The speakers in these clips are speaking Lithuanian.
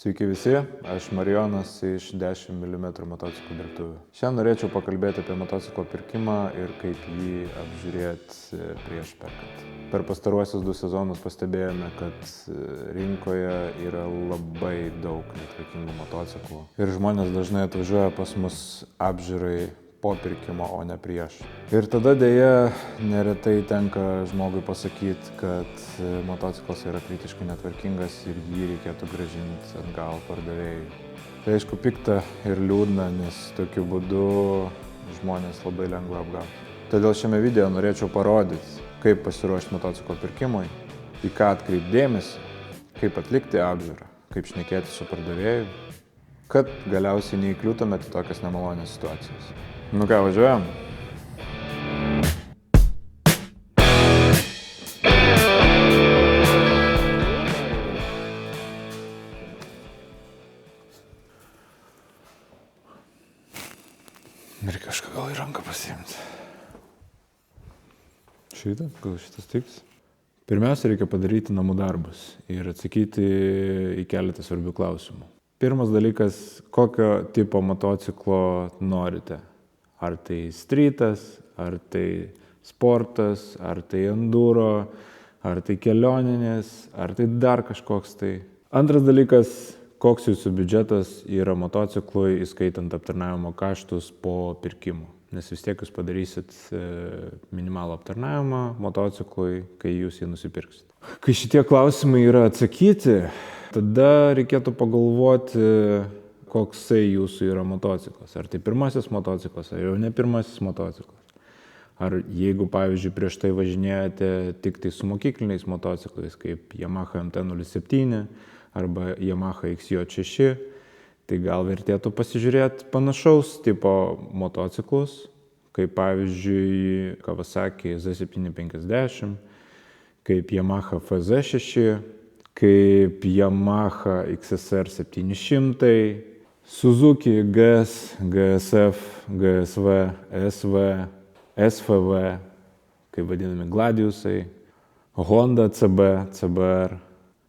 Sveiki visi, aš Marijonas iš 10 mm motociklų dirbtuvių. Šiandien norėčiau pakalbėti apie motociklo pirkimą ir kaip jį apžiūrėti prieš perkant. Per pastaruosius 2 sezonus pastebėjome, kad rinkoje yra labai daug netvarkingų motociklų. Ir žmonės dažnai atvažiuoja pas mus apžiūrai po pirkimo, o ne prieš. Ir tada dėja neretai tenka žmogui pasakyti, kad motociklas yra kritiškai netvarkingas ir jį reikėtų grąžinti atgal pardavėjui. Tai aišku pikta ir liūdna, nes tokiu būdu žmonės labai lengva apgauti. Todėl šiame video norėčiau parodyti, kaip pasiruošti motociklo pirkimui, į ką atkreipti dėmesį, kaip atlikti apžiūrą, kaip šnekėti su pardavėju, kad galiausiai neįkliūtumėte į tokias nemalonias situacijas. Nu ką, važiuojam? Ir kažką gal į ranką pasiimti. Šitą? Gal šitas tiks? Pirmiausia, reikia padaryti namų darbus ir atsakyti į keletą svarbių klausimų. Pirmas dalykas, kokio tipo motociklo norite? Ar tai streetas, ar tai sportas, ar tai enduro, ar tai kelioninės, ar tai dar kažkoks tai. Antras dalykas, koks jūsų biudžetas yra motociklui, įskaitant aptarnavimo kaštus po pirkimo. Nes vis tiek jūs padarysit minimalų aptarnavimą motociklui, kai jūs jį nusipirksit. Kai šitie klausimai yra atsakyti, tada reikėtų pagalvoti, koksai jūsų yra motociklas. Ar tai pirmasis motociklas, ar jau ne pirmasis motociklas. Ar jeigu, pavyzdžiui, prieš tai važinėjate tik tai su mokykliniais motociklais, kaip Yamaha MT-07 arba Yamaha XJ6, tai gal vertėtų pasižiūrėti panašaus tipo motociklus, kaip pavyzdžiui Kawasaki Z750, kaip Yamaha FZ6, kaip Yamaha XSR 700, Suzuki GS, GSF, GSV, SV, SFV, kaip vadinami Gladiusai, Honda CB, CBR,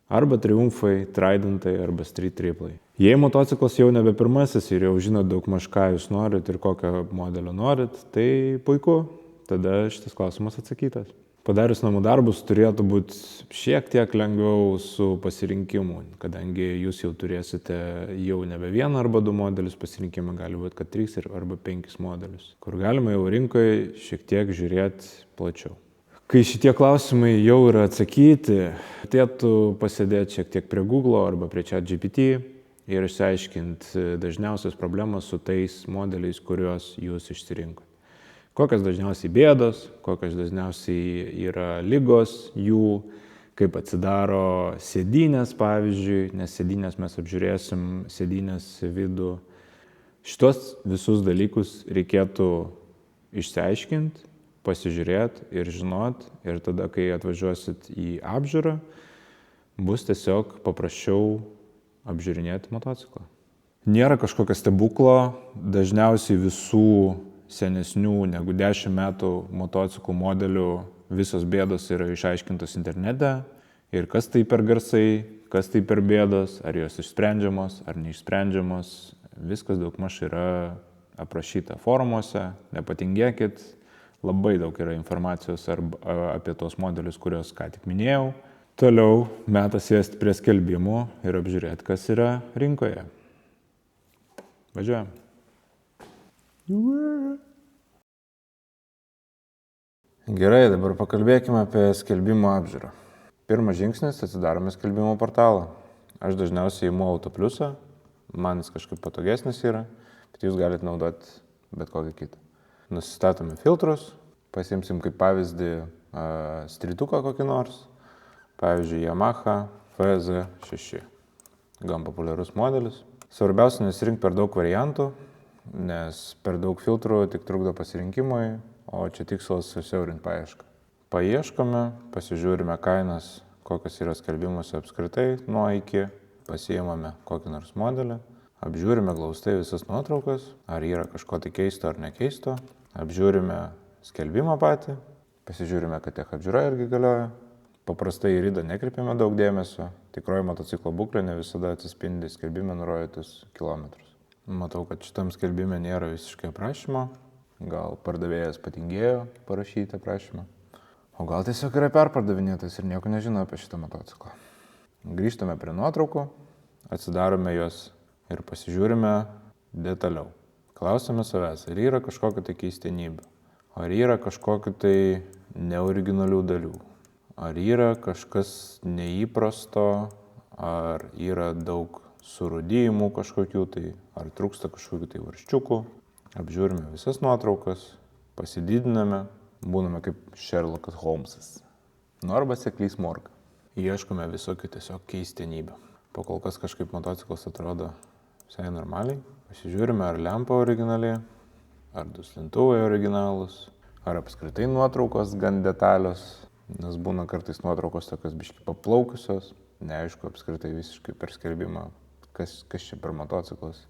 arba Triumfai, Tridentai arba Street Triplai. Jei motociklas jau nebe pirmasis ir jau žinot daugmaž ką jūs norit ir kokio modelio norit, tai puiku, tada šitas klausimas atsakytas. Padarius namų darbus turėtų būti šiek tiek lengviau su pasirinkimu, kadangi jūs jau turėsite jau nebe vieną arba 2 modelius, pasirinkimą gali būti, kad 3 arba 5 modelius, kur galima jau rinkoje šiek tiek žiūrėti plačiau. Kai šitie klausimai jau yra atsakyti, reikėtų pasėdėti šiek tiek prie Google arba prie ChatGPT ir išsiaiškinti dažniausias problemas su tais modeliais, kuriuos jūs išsirinkot. Kokios dažniausiai bėdos, kokios dažniausiai yra ligos jų, kaip atsidaro sėdynės, pavyzdžiui, nes sėdynės mes apžiūrėsim, sėdynės vidų. Šitos visus dalykus reikėtų išsiaiškinti, pasižiūrėti ir žinot, ir tada, kai atvažiuosit į apžiūrą, bus tiesiog paprasčiau apžiūrinėti motociklą. Nėra kažkokio stebuklo, dažniausiai visų senesnių negu 10 metų motociklų modelių visos bėdos yra išaiškintos internete. Ir kas tai per garsai, kas tai per bėdos, ar jos išsprendžiamos, ar neišsprendžiamos. Viskas daugmaž yra aprašyta forumuose, nepatingėkit. Labai daug yra informacijos apie tos modelius, kuriuos ką tik minėjau. Toliau metas sėsti prie skelbimų ir apžiūrėti, kas yra rinkoje. Važiuojam. Gerai, dabar pakalbėkime apie skelbimo apžiūrą. Pirmas žingsnis - atsidarome skelbimo portalą. Aš dažniausiai imu Autopliusą, man jis kažkaip patogesnis yra, bet jūs galite naudoti bet kokį kitą. Nusistatome filtrus, pasiimsim kaip pavyzdį streetuką kokį nors, pavyzdžiui Yamaha FZ6, gan populiarus modelis. Svarbiausia nesirinkti per daug variantų, nes per daug filtrų tik trukdo pasirinkimui, o čia tikslas susiaurinti paiešką. Paieškome, pasižiūrime kainas, kokios yra skelbimuose apskritai nuo iki, pasiimame kokį nors modelį, apžiūrime glaustai visas nuotraukas, ar yra kažko tai keisto ar nekeisto, apžiūrime skelbimą patį, pasižiūrime, kad tech apžiūra irgi galioja. Paprastai į ridą nekreipiame daug dėmesio, tikroji motociklo būklė ne visada atsispindi skelbime nurodytus kilometrus. Matau, kad šitam skelbime nėra visiškai aprašymo, gal pardavėjas patingėjo parašyti aprašymą, o gal tiesiog yra perpardavinėtas ir nieko nežino apie šitą motociklą. Grįžtame prie nuotraukų, atsidarome juos ir pasižiūrime detaliau. Klausime savęs, ar yra kažkokia tai keistenybė, ar yra kažkokiu tai neoriginalių dalių, ar yra kažkas neįprasto, ar yra daug surūdijimų kažkokių tai, ar trūksta kažkokių tai varščiukų. Apžiūrime visas nuotraukas, pasididiname, būname kaip Sherlockas Holmesas. Nu arba seklys Morga. Ieškome visokių tiesiog keistenybių. Po kol kas kažkaip motociklas atrodo visai normaliai. Pasižiūrime, ar lempa originaliai, ar duslintuvai originalūs, ar apskritai nuotraukos gan detalios, nes būna kartais nuotraukos tokios biškai paplaukusios, neaišku apskritai visiškai per skelbimą, kas čia per motociklas.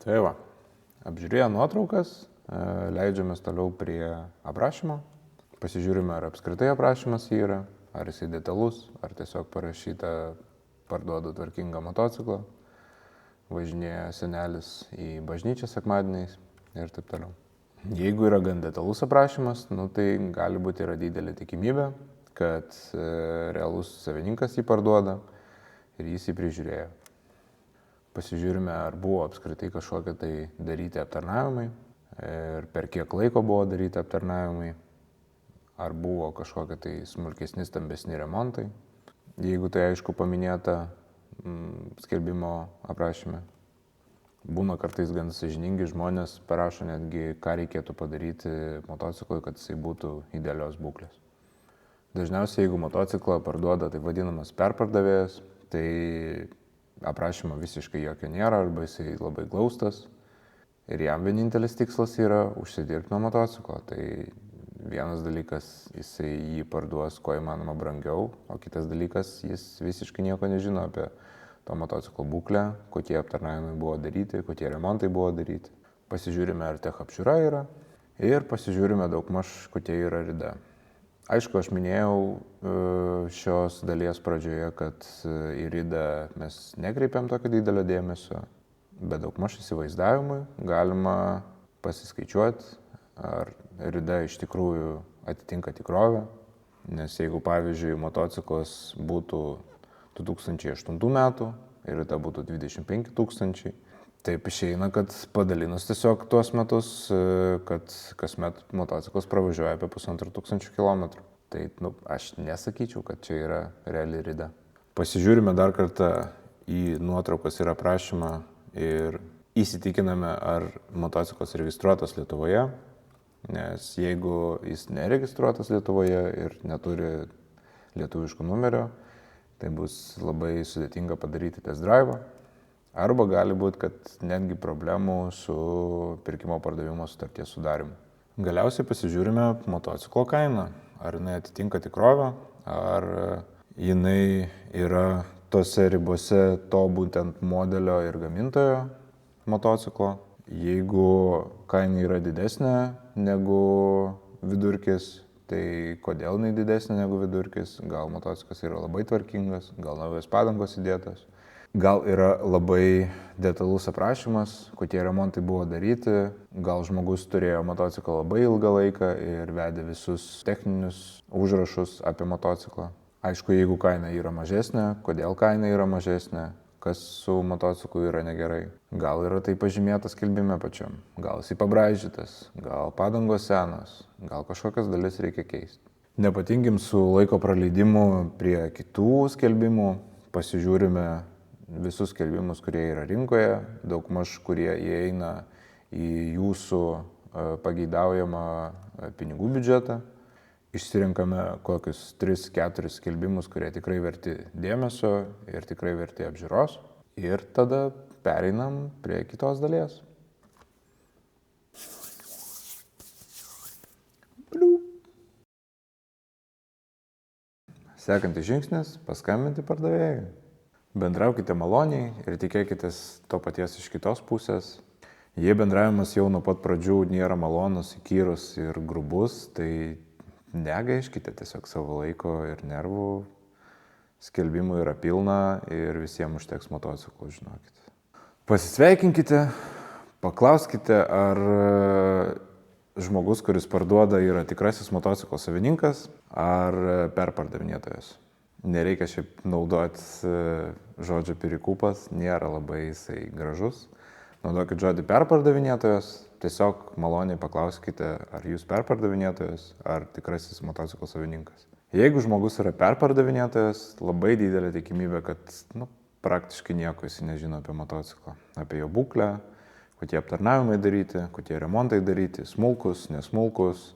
Tai va, apžiūrėję nuotraukas, leidžiamės toliau prie aprašymo, pasižiūrime, ar apskritai aprašymas yra, ar jisai detalus, ar tiesiog parašyta parduodu tvarkingą motociklą, važinėja senelis į bažnyčią sekmadieniais ir taip toliau. Jeigu yra gan detalus aprašymas, tai gali būti yra didelė tikimybė, kad realus savininkas jį parduoda ir jis jį prižiūrėjo. Pasižiūrime, ar buvo apskritai kažkokie tai daryti aptarnavimai ir per kiek laiko buvo daryti aptarnavimai, ar buvo kažkokie tai smulkesni, stambesni remontai. Jeigu tai aišku paminėta skelbimo aprašyme. Būna kartais gan sąžiningi žmonės parašo netgi, ką reikėtų padaryti motociklui, kad jisai būtų idealios būklės. Dažniausiai, jeigu motociklą parduoda taip vadinamas perpardavėjas, tai aprašymo visiškai jokio nėra, arba jisai labai glaustas ir jam vienintelis tikslas yra užsidirbti nuo motociklo. Tai vienas dalykas, jisai jį parduos kuo įmanoma brangiau, o kitas dalykas, jis visiškai nieko nežino apie to motociklo būklę, kokie aptarnavimai buvo daryti, kokie remontai buvo daryti. Pasižiūrime, ar tech apžiūra yra ir pasižiūrime daugmaž, kokia yra rida. Aišku, aš minėjau šios dalies pradžioje, kad į ridą mes nekreipiam tokio didelio dėmesio, bet daugmaž įsivaizdavimui galima pasiskaičiuoti, ar rida iš tikrųjų atitinka tikrovę. Nes jeigu, pavyzdžiui, motociklas būtų 2008 metų ir rida būtų 25 000, taip išeina, kad padalinus tiesiog tuos metus, kad kasmet motociklas pravažiuoja apie 1500 kilometrų. Tai aš nesakyčiau, kad čia yra reali rida. Pasižiūrime dar kartą į nuotraukas ir aprašymą ir įsitikiname, ar motociklas registruotas Lietuvoje, nes jeigu jis neregistruotas Lietuvoje ir neturi lietuviško numerio, tai bus labai sudėtinga padaryti test drive. Arba gali būti, kad netgi problemų su pirkimo pardavimo sutarties sudarimu. Galiausiai pasižiūrime motociklo kainą. Ar jinai atitinka tikrovę, ar jinai yra tose ribose to būtent modelio ir gamintojo motociklo. Jeigu kaina yra didesnė negu vidurkis, tai kodėl jinai didesnė negu vidurkis? Gal motociklas yra labai tvarkingas, gal naujos padangos įdėtos. Gal yra labai detalus aprašymas, kokie remontai buvo daryti, gal žmogus turėjo motociklą labai ilgą laiką ir vedė visus techninius užrašus apie motociklą. Aišku, jeigu kaina yra mažesnė, kodėl kaina yra mažesnė, kas su motociklu yra negerai. Gal yra tai pažymėtas skelbime pačiam, gal jisai pabraižytas, gal padangos senos, gal kažkokias dalis reikia keisti. Nepatingim su laiko praleidimu prie kitų skelbimų, pasižiūrime visus skelbimus, kurie yra rinkoje, daugmaž kurie įeina į jūsų pageidaujamą pinigų biudžetą. Išsirinkame kokius 3-4 skelbimus, kurie tikrai verti dėmesio ir tikrai verti apžiūros. Ir tada pereinam prie kitos dalies. Sekantis žingsnis – paskambinti pardavėjui. Bendraukite maloniai ir tikėkitės to paties iš kitos pusės. Jei bendravimas jau nuo pat pradžių nėra malonus, įkyrus ir grubus, tai negaiškite tiesiog savo laiko ir nervų. Skelbimų yra pilna ir visiems užteks motociklų, žinokit. Pasisveikinkite, paklauskite, ar žmogus, kuris parduoda, yra tikrasis motociklo savininkas ar perpardavinėtojas. Nereikia šiaip naudoti žodžio perikūpas, nėra labai jisai gražus. Naudokit žodį perpardavinėtojas, tiesiog maloniai paklauskite, ar jūs perpardavinėtojas, ar tikrasis motociklo savininkas. Jeigu žmogus yra perpardavinėtojas, labai didelė tikimybė, kad praktiškai nieko jis nežino apie motociklą, apie jo būklę, kokie aptarnavimai daryti, kokie remontai daryti, smulkus, nesmulkus,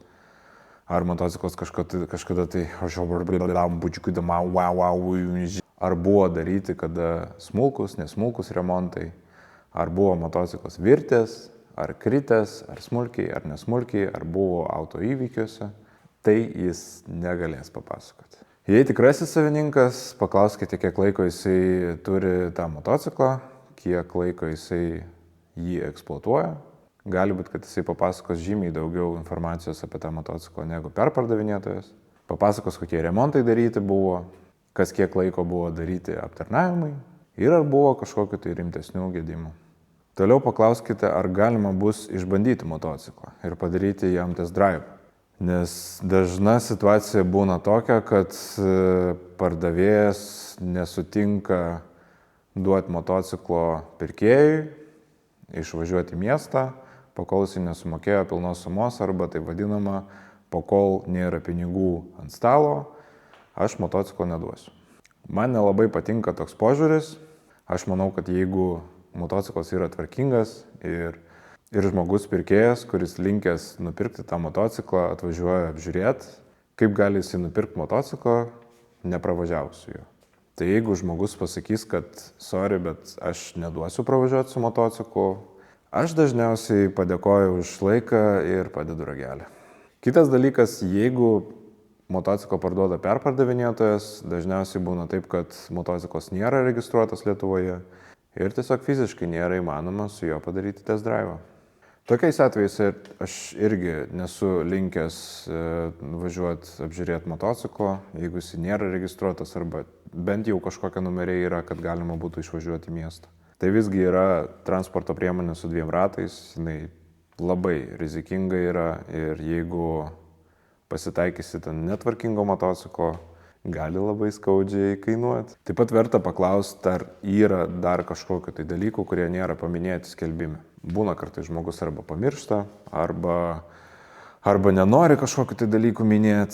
ar motociklas kažkada tai, ar buvo daryti kada smulkus, nesmulkus remontai, ar buvo motociklas virtęs, ar kritęs, ar smulkiai, ar nesmulkiai, ar buvo auto įvykiuose, tai jis negalės papasakoti. Jei tikrasis savininkas, paklauskite, kiek laiko jisai turi tą motociklą, kiek laiko jisai jį eksploatuoja. Gali būti, kad jisai papasakos žymiai daugiau informacijos apie tą motociklą negu perpardavinėtojas. Papasakos, kokie remontai daryti buvo, kas kiek laiko buvo daryti aptarnavimai ir ar buvo kažkokiu tai rimtesnių gedimų. Toliau paklauskite, ar galima bus išbandyti motociklą ir padaryti jam test drive. Nes dažna situacija būna tokia, kad pardavėjas nesutinka duoti motociklo pirkėjui, išvažiuoti į miestą, pakol jis nesumokėjo pilnos sumos arba tai vadinama, pakol nėra pinigų ant stalo, aš motociklo neduosiu. Man nelabai patinka toks požiūris. Aš manau, kad jeigu motociklas yra tvarkingas ir žmogus pirkėjas, kuris linkęs nupirkti tą motociklą, atvažiuoja apžiūrėti, kaip gali jisai nupirkti motociklą, nepravažiavus su juo. Tai jeigu žmogus pasakys, kad sorry, bet aš neduosiu pravažiuoti su motociklu, aš dažniausiai padėkoju už laiką ir padedu ragelį. Kitas dalykas, jeigu motociklą parduoda perpardavinėtojas, dažniausiai būna taip, kad motociklas nėra registruotas Lietuvoje ir tiesiog fiziškai nėra įmanoma su juo padaryti test drive. Tokiais atvejais aš irgi nesu linkęs važiuoti apžiūrėti motociklo, jeigu jis nėra registruotas arba bent jau kažkokie numeriai yra, kad galima būtų išvažiuoti į miestą. Tai visgi yra transporto priemonė su 2 ratais, jinai labai rizikinga yra ir jeigu pasitaikysite netvarkingo motociklo, gali labai skaudžiai kainuoti. Taip pat verta paklausti, ar yra dar kažkokiu tai dalykų, kurie nėra paminėti skelbime. Būna kartais žmogus arba pamiršta, arba nenori kažkokiu tai dalykų minėti.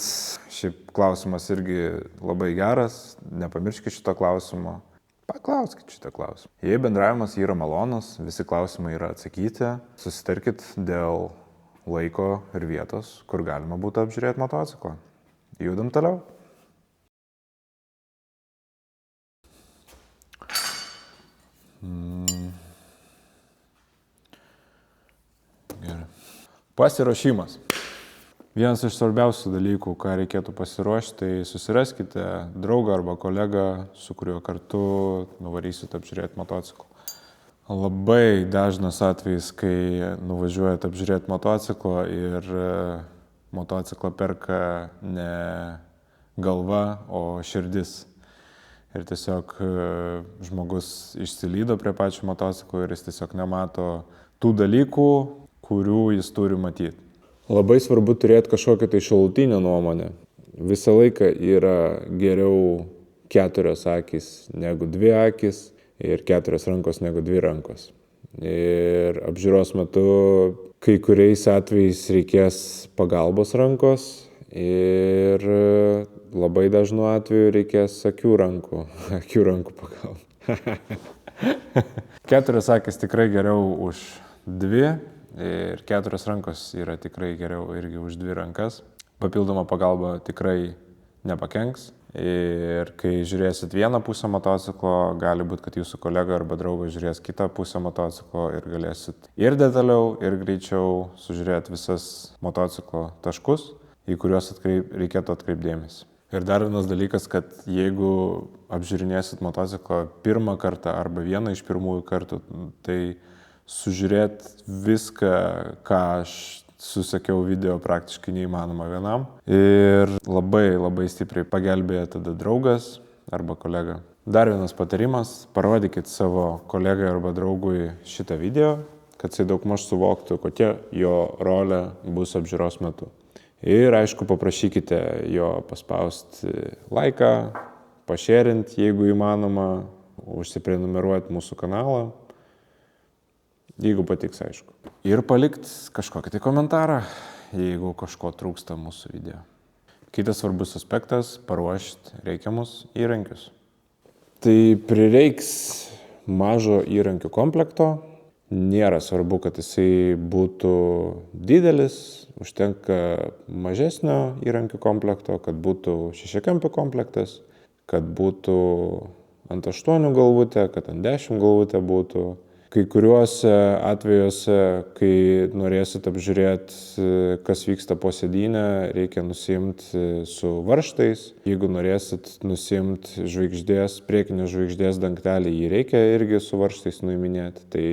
Šiaip klausimas irgi labai geras, nepamirškite šito klausimo. Paklauskite šitą klausimą. Jei bendravimas yra malonus, visi klausimai yra atsakyti, susitarkit dėl laiko ir vietos, kur galima būtų apžiūrėti motociklą. Judam toliau. Gerai. Pasiruošimas. Vienas iš svarbiausių dalykų, ką reikėtų pasiruošti, tai susiraskite draugą arba kolegą, su kuriuo kartu nuvarysit apžiūrėti motociklą. Labai dažnas atvejis, kai nuvažiuojat apžiūrėti motociklą ir motociklą perka ne galva, o širdis. Ir tiesiog žmogus išsilydo prie pačio motociklo ir jis tiesiog nemato tų dalykų, kurių jis turi matyti. Labai svarbu turėti kažkokią tai šalutinę nuomonę. Visą laiką yra geriau 4 akys negu 2 akys ir 4 rankos negu 2 rankos. Ir apžiūros metu kai kuriais atvejais reikės pagalbos rankos ir labai dažnu atveju reikės akių rankų pagalbą. 4 akys tikrai geriau už 2 ir 4 rankos yra tikrai geriau irgi už 2 rankas. Papildoma pagalba tikrai nepakenks. Ir kai žiūrėsit vieną pusę motociklo, gali būti, kad jūsų kolega arba draugas žiūrės kitą pusę motociklo ir galėsit ir detaliau, ir greičiau sužiūrėti visas motociklo taškus, į kuriuos reikėtų atkreipdėmėsi. Ir dar vienas dalykas, kad jeigu apžiūrinėsit motociklą pirmą kartą arba vieną iš pirmųjų kartų, tai sužiūrėti viską, ką aš susakiau video, praktiškai neįmanoma vienam. Ir labai stipriai pagelbėja tada draugas, arba kolegą. Dar vienas patarimas, parodykit savo kolegai arba draugui šitą video, kad jisai daugmaž suvoktų, kokia jo rolė bus apžiūros metu. Ir aišku, paprašykite jo paspausti laiką, pašėrint, jeigu įmanoma, užsiprenumeruoti mūsų kanalą, jeigu patiks, aišku. Ir palikt kažkokį tai komentarą, jeigu kažko trūksta mūsų video. Kitas svarbus aspektas – paruošti reikiamus įrankius. Tai prireiks mažo įrankių komplekto. Nėra svarbu, kad jisai būtų didelis, užtenka mažesnio įrankių komplekto, kad būtų 6-kampių komplektas, kad būtų ant 8 galvutė, kad ant 10 galvutė būtų. Kai kuriuose atvejuose, kai norėsit apžiūrėti, kas vyksta po sėdynę, reikia nusimti su varžtais. Jeigu norėsit nusimti priekinės žvaigždės dangtelį, jį reikia irgi su varžtais nuiminėti. Tai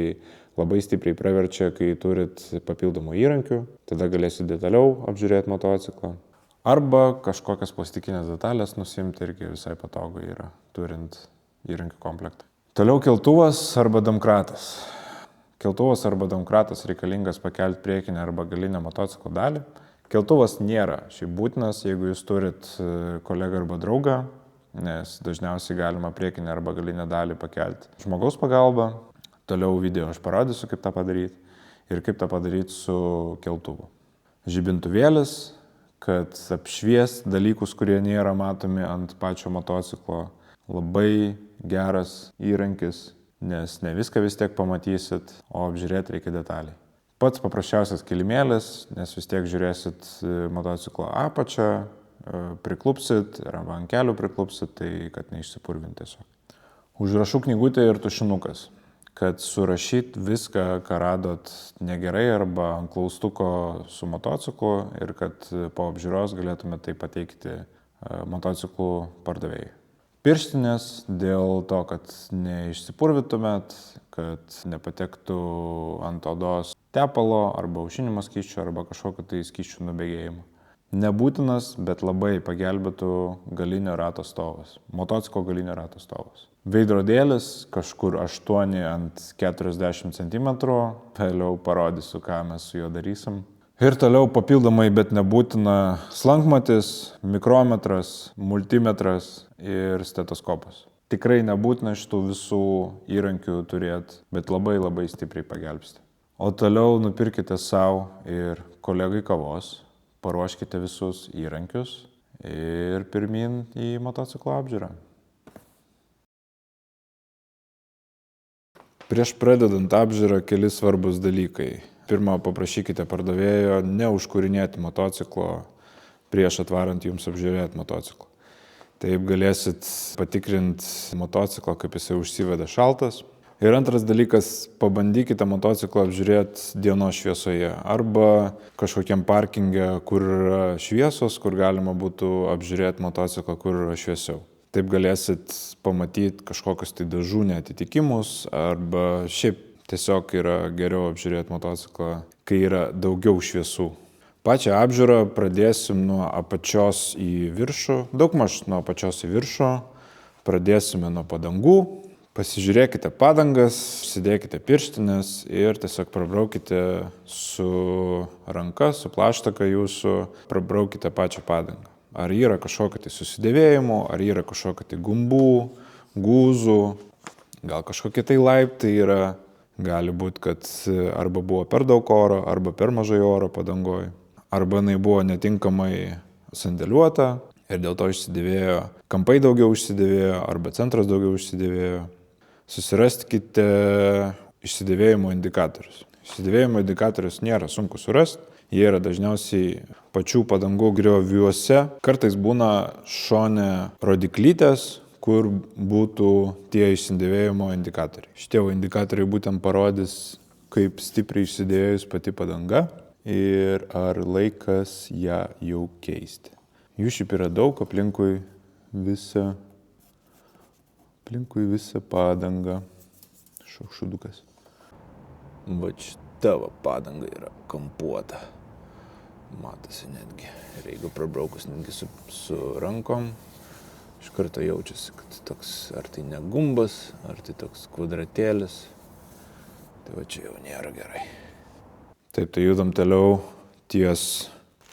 labai stipriai praverčia, kai turit papildomų įrankių, tada galėsit detaliau apžiūrėti motociklą. Arba kažkokias plastikinės detalės nusimti irgi visai patogu yra, turint įrankių komplektą. Toliau keltuvas arba domkratas. Keltuvas arba domkratas reikalingas pakelti priekinę arba galinę motociklo dalį. Keltuvas nėra šiaip būtinas, jeigu jūs turit kolegą arba draugą, nes dažniausiai galima priekinę arba galinę dalį pakelti žmogaus pagalba. Toliau video aš parodysiu, kaip tą padaryti ir kaip tą padaryti su keltuvu. Žibintuvėlis, kad apšviest dalykus, kurie nėra matomi ant pačio motociklo. Labai geras įrankis, nes ne viską vis tiek pamatysit, o apžiūrėti reikia detaliai. Pats paprasčiausias kilimėlis, nes vis tiek žiūrėsit motociklo apačią, priklupsit arba ant kelių priklupsit, tai kad neišsipurvint tiesiog. Užrašų knygutė ir tušinukas, kad surašyt viską, ką radot negerai arba ant klaustuko su motociklu ir kad po apžiūros galėtumėte tai pateikti motociklų pardavėjai. Pirštinės dėl to, kad neišsipurvytumėt, kad nepatektų ant odos tepalo arba aušinimo skysčio arba kažkokio tai skysčių nubėgėjimo. Nebūtinas, bet labai pagelbėtų galinio rato stovas, motociklo galinio rato stovas. Veidrodėlis kažkur 8 ant 40 cm, vėliau parodysiu, ką mes su juo darysim. Ir toliau papildomai, bet nebūtina slankmatis, mikrometras, multimetras ir stetoskopas. Tikrai nebūtina šitų visų įrankių turėti, bet labai stipriai pagelbsti. O toliau nupirkite savo ir kolegai kavos, paruoškite visus įrankius ir pirmin į motociklo apžiūrą. Prieš pradedant apžiūrą keli svarbus dalykai. Pirma, paprašykite pardavėjo neužkūrinėti motociklo prieš atvarant jums apžiūrėti motociklą. Taip galėsit patikrinti motociklą, kaip jisai užsiveda šaltas. Ir antras dalykas, pabandykite motociklą apžiūrėti dienos šviesoje arba kažkokiam parkinge, kur yra šviesos, kur galima būtų apžiūrėti motociklą, kur yra šviesiau. Taip galėsit pamatyti kažkokius tai dažų neatitikimus arba šiaip tiesiog yra geriau apžiūrėti motociklą, kai yra daugiau šviesų. Pačią apžiūrą pradėsim nuo apačios į viršų, daugmaž nuo apačios į viršų. Pradėsime nuo padangų. Pasižiūrėkite padangas, užsidėkite pirštinės ir tiesiog prabraukite su ranka, su plaštaka jūsų, prabraukite pačią padangą. Ar yra kažkokio tai susidėvėjimo, ar yra kažkokio tai gumbų, gūzų, gal kažkokie tai laiptai yra. Gali būti, kad arba buvo per daug oro, arba per mažai oro padangoje, arba jinai buvo netinkamai sandėliuota ir dėl to išsidėvėjo, kampai daugiau išsidėvėjo, arba centras daugiau išsidėvėjo. Susiraskite išsidėvėjimo indikatorius. Išsidėvėjimo indikatorius nėra sunku surasti, jie yra dažniausiai pačių padangų grioviuose. Kartais būna šone rodiklytės, kur būtų tie išsidėvėjimo indikatoriai. Šitie indikatoriai būtent parodys, kaip stipriai išsidėjus pati padanga ir ar laikas ją jau keisti. Jų šiaip yra daug, aplinkui visą padangą. Šaušudukas. Va šita padanga yra kampuota. Matosi netgi. Ir jeigu prabraukus netgi su rankom, iš karto jaučiasi, kad toks, ar tai ne gumbas, ar tai toks kvadratėlis. Tai va čia jau nėra gerai. Taip, tai judam toliau ties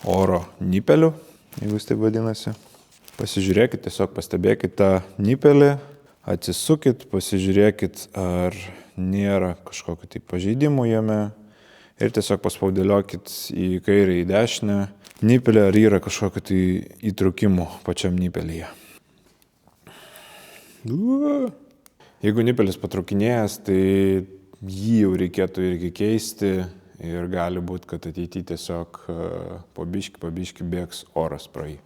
oro nipeliu, jeigu jis taip vadinasi. Pasižiūrėkit, tiesiog pastebėkit tą nipelį, atsisukit, pasižiūrėkit, ar nėra kažkokio tai pažeidimų jame ir tiesiog paspaudėliokit į kairę, į dešinę nipelį, ar yra kažkokio tai įtrūkimų pačiam nipelyje. Jeigu nipelis patraukinėjęs, tai jį jau reikėtų irgi keisti ir gali būti, kad ateityje tiesiog po biškį bėgs oras pro jį.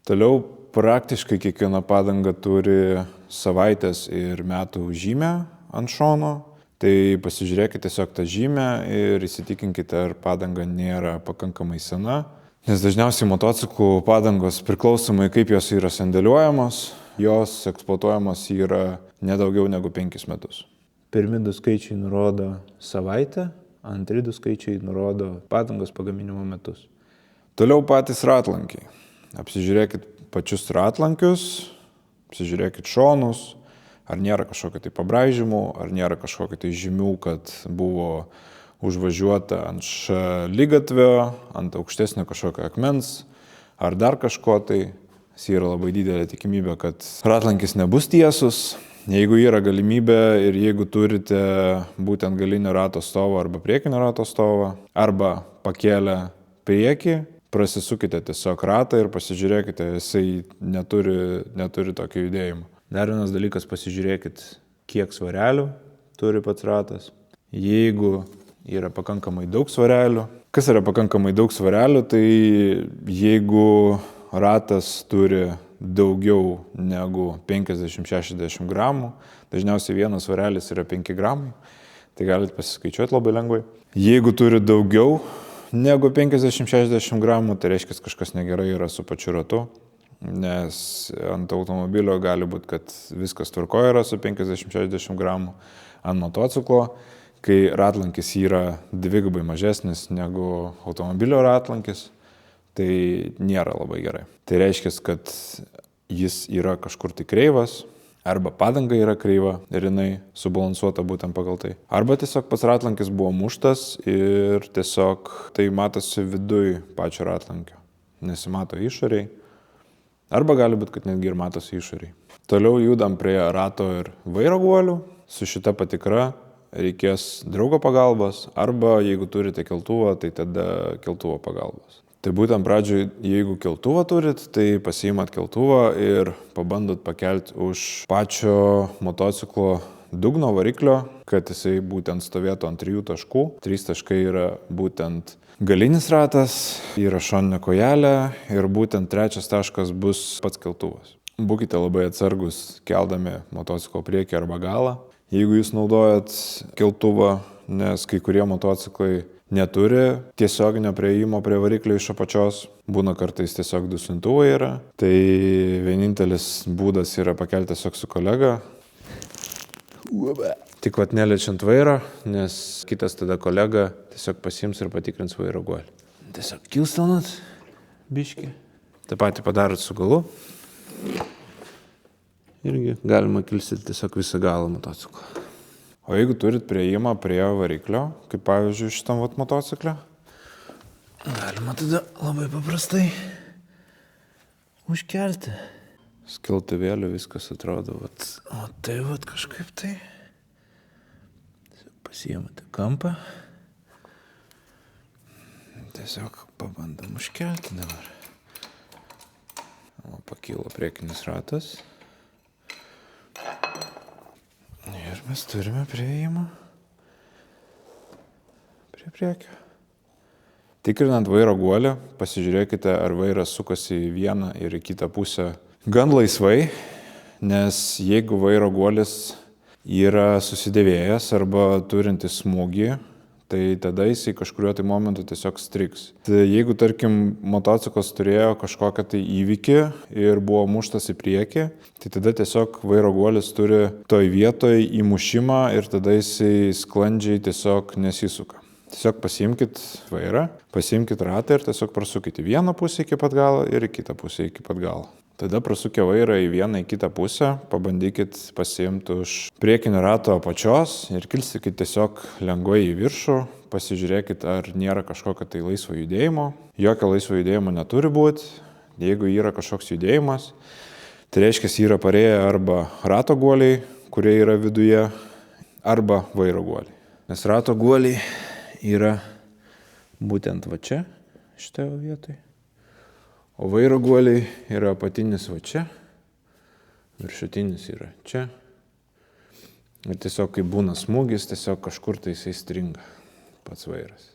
Toliau praktiškai kiekviena padanga turi savaitės ir metų žymę ant šono. Tai pasižiūrėkite tiesiog tą žymę ir įsitikinkite, ar padanga nėra pakankamai sena. Nes dažniausiai motociklų padangos priklausomai kaip jos yra sandėliuojamos, jos eksploatuojamos yra nedaugiau negu 5 metus. Pirmi 2 skaičiai nurodo savaitę, antri 2 skaičiai nurodo padangos pagaminimo metus. Toliau patys ratlankiai. Apsižiūrėkit pačius ratlankius, apsižiūrėkit šonus, ar nėra kažkokio tai pabraižymų, ar nėra kažkokio tai žymių, kad buvo užvažiuota ant šaligatvio, ant aukštesnio kažkokio akmens, ar dar kažko tai. Yra labai didelė tikimybė, kad ratlankis nebus tiesus. Jeigu yra galimybė ir jeigu turite būtent galinio rato stovą arba priekinio rato stovą, arba pakėlę priekį, prasisukite tiesiog ratą ir pasižiūrėkite, jisai neturi tokio judėjimo. Dar vienas dalykas, pasižiūrėkit, kiek svarelių turi pats ratas. Jeigu yra pakankamai daug svarelių. Kas yra pakankamai daug svarelių, tai jeigu ratas turi daugiau negu 50-60 gramų, dažniausiai vienas svarelis yra 5 gramai, tai galite pasiskaičiuoti labai lengvai. Jeigu turi daugiau negu 50-60 gramų, tai reiškia, kažkas negerai yra su pačiu ratu, nes ant automobilio gali būti, kad viskas tvarkoje yra su 50-60 gramų. Ant motociklo, kai ratlankis yra dvigubai mažesnis negu automobilio ratlankis, tai nėra labai gerai. Tai reiškia, kad jis yra kažkur tai kreivas, arba padanga yra kreiva ir jinai subalansuota būtent pagal tai. Arba tiesiog pats ratlankis buvo muštas ir tiesiog tai matosi viduj pačio ratlankio, nesimato išoriai. Arba gali būti, kad netgi ir matosi išoriai. Toliau judam prie rato ir vairo guolių. Su šita patikra reikės draugo pagalbos, arba jeigu turite keltuvą, tai tada keltuvo pagalbos. Tai būtent pradžioj, jeigu keltuvą turit, tai pasiimat keltuvą ir pabandot pakelti už pačio motociklo dugno variklio, kad jisai būtent stovėtų ant 3 taškų. 3 taškai yra būtent galinis ratas, yra šoninė kojelė ir būtent 3 taškas bus pats keltuvas. Būkite labai atsargus keldami motociklo priekį arba galą. Jeigu jūs naudojat keltuvą, nes kai kurie motociklai neturi tiesioginio prieimo prie variklio iš apačios, būna kartais tiesiog dusintuvai yra, tai vienintelis būdas yra pakelti tiesiog su kolega. Tik vat neliečiant vairo, nes kitas tada kolega tiesiog pasiims ir patikrins vairo guolį. Tiesiog kilstelnat biškį. Tą patį padarot su galu. Irgi galima kilstelti tiesiog visą galą motociklą. O jeigu turit prieimą prie variklio, kaip pavyzdžiui šitam vat motociklę, galima tada labai paprastai užkelti. Skeltuvėliu viskas atrodo, vat, o tai vat kažkaip tai. Pasiimate kampą. Tiesiog pabandom užkelti dabar. O pakilo priekinis ratas. Ir mes turime prieimą prie priekio. Tikrinant vairo guolį, pasižiūrėkite, ar vairas sukasi į vieną ir į kitą pusę gan laisvai, nes jeigu vairo guolis yra susidėvėjęs arba turintis smūgį, tai tada jisai kažkuriuo tai momentu tiesiog strigs. Tai jeigu, tarkim, motociklas turėjo kažkokią tai įvykį ir buvo muštas į priekį, tai tada tiesiog vairo guolis turi toj vietoj įmušimą ir tada jisai sklandžiai tiesiog nesisuka. Tiesiog pasiimkit vairą, pasiimkit ratą ir tiesiog prasukite vieną pusę iki pat galo ir į kitą pusę iki pat galo. Tada prasukę vairą į vieną, į kitą pusę, pabandykit pasiimti už priekinio rato apačios ir kilstikit tiesiog lengvai į viršų, pasižiūrėkit, ar nėra kažkokio tai laisvo judėjimo. Jokio laisvo judėjimo neturi būti. Jeigu yra kažkoks judėjimas, tai reiškia, yra parėję arba rato guoliai, kurie yra viduje, arba vairo guoliai. Nes rato guoliai yra būtent va čia, šitoje vietoje. O vairo guoliai yra apatinis va čia, viršutinis yra čia. Ir tiesiog, kai būna smūgis, tiesiog kažkur tai jisai stringa pats vairas.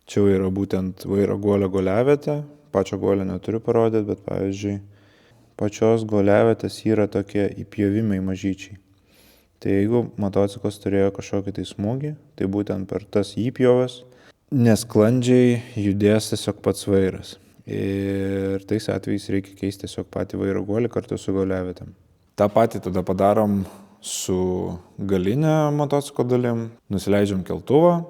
Čia yra būtent vairo guolio guoliavietė. Pačio guolio neturiu parodyti, bet pavyzdžiui, pačios guoliavietės yra tokie įpjovimai mažyčiai. Tai jeigu motociklas turėjo kažkokį tai smūgį, tai būtent per tas įpjovas nesklandžiai judės tiesiog pats vairas. Ir tais atvejais reikia keisti tiesiog patį vairo guolį kartu su guoliavietėm. Ta patį tada padarom su galinė motociklo dalim, nusileidžiam keltuvą,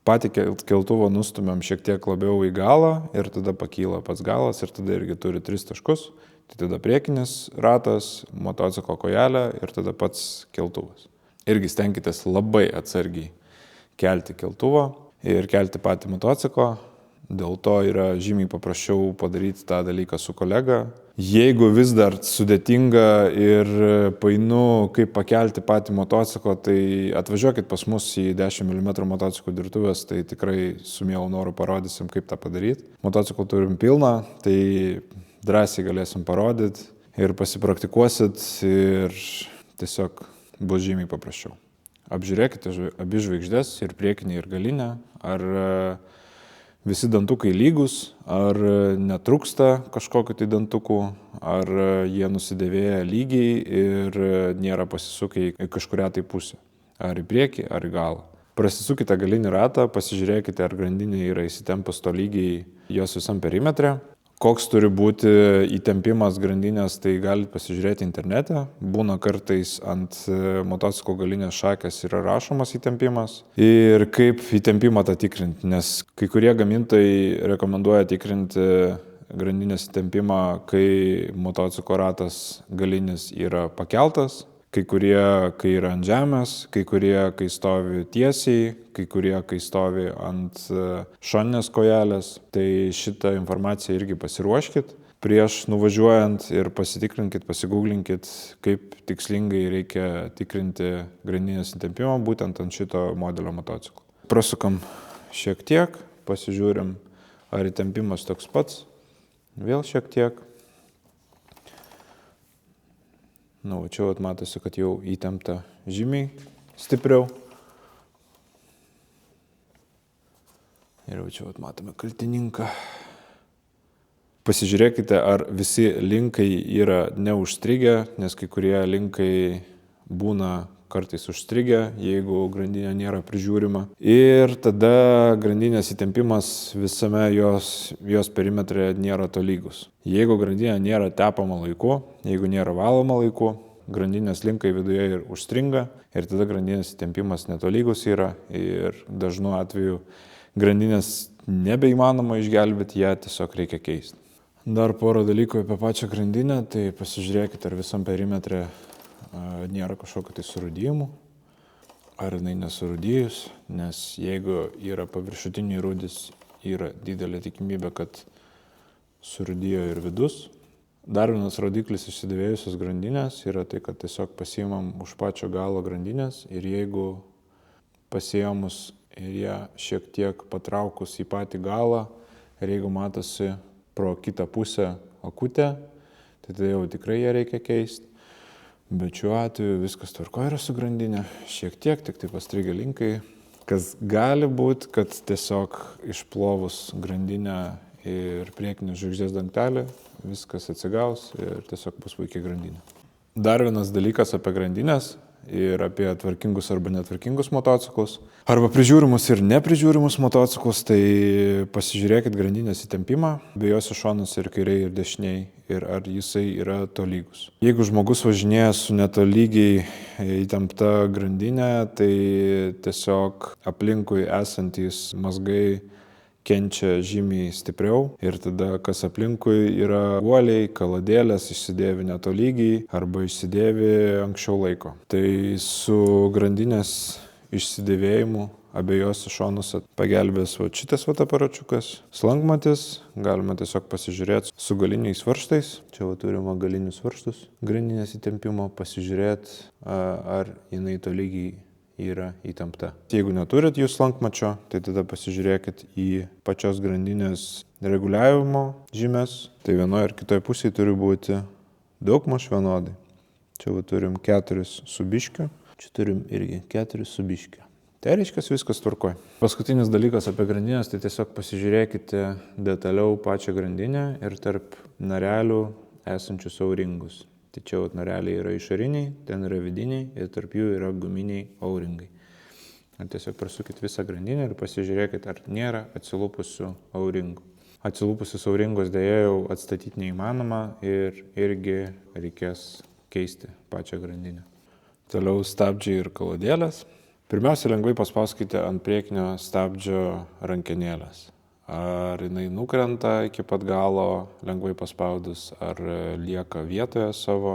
patį keltuvą nustumiam šiek tiek labiau į galą ir tada pakyla pats galas ir tada irgi turi 3 taškus. Tai tada priekinis ratas, motociklo kojelė ir tada pats keltuvas. Irgi stenkitės labai atsargiai kelti keltuvą ir kelti patį motociklą. Dėl to yra žymiai paprasčiau padaryti tą dalyką su kolega. Jeigu vis dar sudėtinga ir painu, kaip pakelti patį motociklą, tai atvažiuokit pas mus į 10 mm motociklų dirbtuvės, tai tikrai su mielu noru parodysim, kaip tą padaryti. Motociklų turim pilną, tai drąsiai galėsim parodyti ir pasipraktikuosit ir tiesiog bus žymiai paprasčiau. Apžiūrėkite abi žvaigždės, ir priekinį, ir galinę, ar visi dantukai lygus, ar netrūksta kažkokiu tai dantukų, ar jie nusidėvėję lygiai ir nėra pasisukę į kažkurią tai pusę, ar į priekį, ar į galą. Prasisukite galinį ratą, pasižiūrėkite, ar grandinė yra įsitempus to lygiai jos visam perimetre. Koks turi būti įtempimas grandinės, tai galite pasižiūrėti internete. Būna kartais ant motociklo galinės šakės yra rašomas įtempimas. Ir kaip įtempimą tą tikrinti, nes kai kurie gamintojai rekomenduoja tikrinti grandinės įtempimą, kai motociklo ratas galinis yra pakeltas, kai kurie, kai yra ant žemės, kai kurie, kai stovi tiesiai, kai kurie, kai stovi ant šoninės kojelės. Tai šitą informaciją irgi pasiruoškit prieš nuvažiuojant ir pasitikrinkit, pasigūglinkit, kaip tikslingai reikia tikrinti grandinės įtempimą būtent ant šito modelio motociklo. Prasukam šiek tiek, pasižiūrim, ar įtempimas toks pats. Vėl šiek tiek. Čia matosi, kad jau įtempta žymiai stipriau. Ir čia matome kaltininką. Pasižiūrėkite, ar visi linkai yra neužstrigę, nes kai kurie linkai būna kartais užstrigę, jeigu grandinė nėra prižiūrima. Ir tada grandinės įtempimas visame jos perimetre nėra tolygus. Jeigu grandinė nėra tepama laiku, jeigu nėra valoma laiku, grandinės linkai viduje ir užstringa ir tada grandinės įtempimas netolygus yra ir dažnu atveju grandinės nebeįmanoma išgelbėti, ją tiesiog reikia keisti. Dar porą dalykų apie pačią grandinę, tai pasižiūrėkite, ar visam perimetre nėra kažkokio tai surūdijimų, ar jinai nesurūdijus, nes jeigu yra paviršutiniai rūdys, yra didelė tikimybė, kad surūdijo ir vidus. Dar vienas rodiklis išsidėvėjusios grandinės yra tai, kad tiesiog pasiimam už pačio galo grandinės ir jeigu pasiėmus ir ją šiek tiek patraukus į patį galą ir jeigu matosi pro kitą pusę akutę, tai tada jau tikrai ją reikia keisti. Bet šiuo atveju viskas tvarkoje yra su grandinė, šiek tiek, tik tai pastrigę linkai, kas gali būti, kad tiesiog išplovus grandinę ir priekinį žvaigždės dangtelį, viskas atsigaus ir tiesiog bus puikiai grandinė. Dar vienas dalykas apie grandinės ir apie tvarkingus arba netvarkingus motociklus, arba prižiūrimus ir neprižiūrimus motociklus, tai pasižiūrėkit grandinės įtempimą, abiejose šonuose ir kairiai ir dešiniai, ir ar jisai yra tolygus. Jeigu žmogus važinėja su netolygiai įtempta grandinė, tai tiesiog aplinkui esantys mazgai kenčia žymiai stipriau ir tada kas aplinkui yra guoliai, kaladėlės, išsidėvi netolygiai arba išsidėvi anksčiau laiko. Tai su grandinės išsidėvėjimu abiejose šonuose pagelbės šitas aparačiukas. Slankmatis, galima tiesiog pasižiūrėti su galiniais varžtais. Čia turime galinius varžtus, grandinės įtempimo, pasižiūrėti, ar jinai tolygiai yra įtempta. Jeigu neturit jūs slankmačio, tai tada pasižiūrėkit į pačios grandinės reguliavimo žymes. Tai vienoje ar kitoje pusėje turi būti daugmaž vienodai. Čia turim 4 su biškiu, čia turim irgi 4 su biškiu. Tai reiškia, viskas tvarkoj. Paskutinis dalykas apie grandinės, tai tiesiog pasižiūrėkite detaliau pačią grandinę ir tarp narelių esančius auringus. Tai čia nareliai yra išoriniai, ten yra vidiniai ir tarp jų yra guminiai auringai. Ir tiesiog prasukit visą grandinę ir pasižiūrėkit, ar nėra atsilupusių auringų. Atsilupusius auringus dėja jau atstatyti neįmanoma ir irgi reikės keisti pačią grandinę. Toliau stabdžiai ir kaladėlės. Pirmiausia, lengvai paspauskite ant priekinio stabdžio rankenėlės. Ar jinai nukrenta iki pat galo lengvai paspaudus, ar lieka vietoje savo.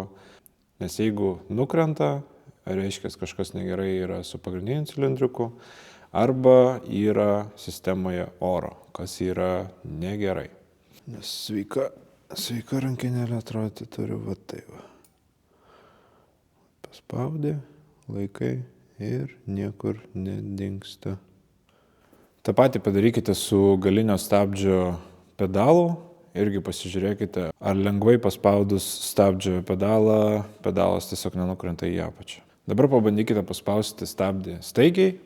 Nes jeigu nukrenta, reiškia, kažkas negerai yra su pagrindiniu cilindriuku, arba yra sistemoje oro, kas yra negerai. Nes sveika rankenėlė atrodo turi tai va. Paspaudė, laikai. Ir niekur nedingsta. Ta patį padarykite su galinio stabdžio pedalu. Irgi pasižiūrėkite, ar lengvai paspaudus stabdžio pedalą, pedalas tiesiog nenukrenta į apačią. Dabar pabandykite paspausti stabdį staigiai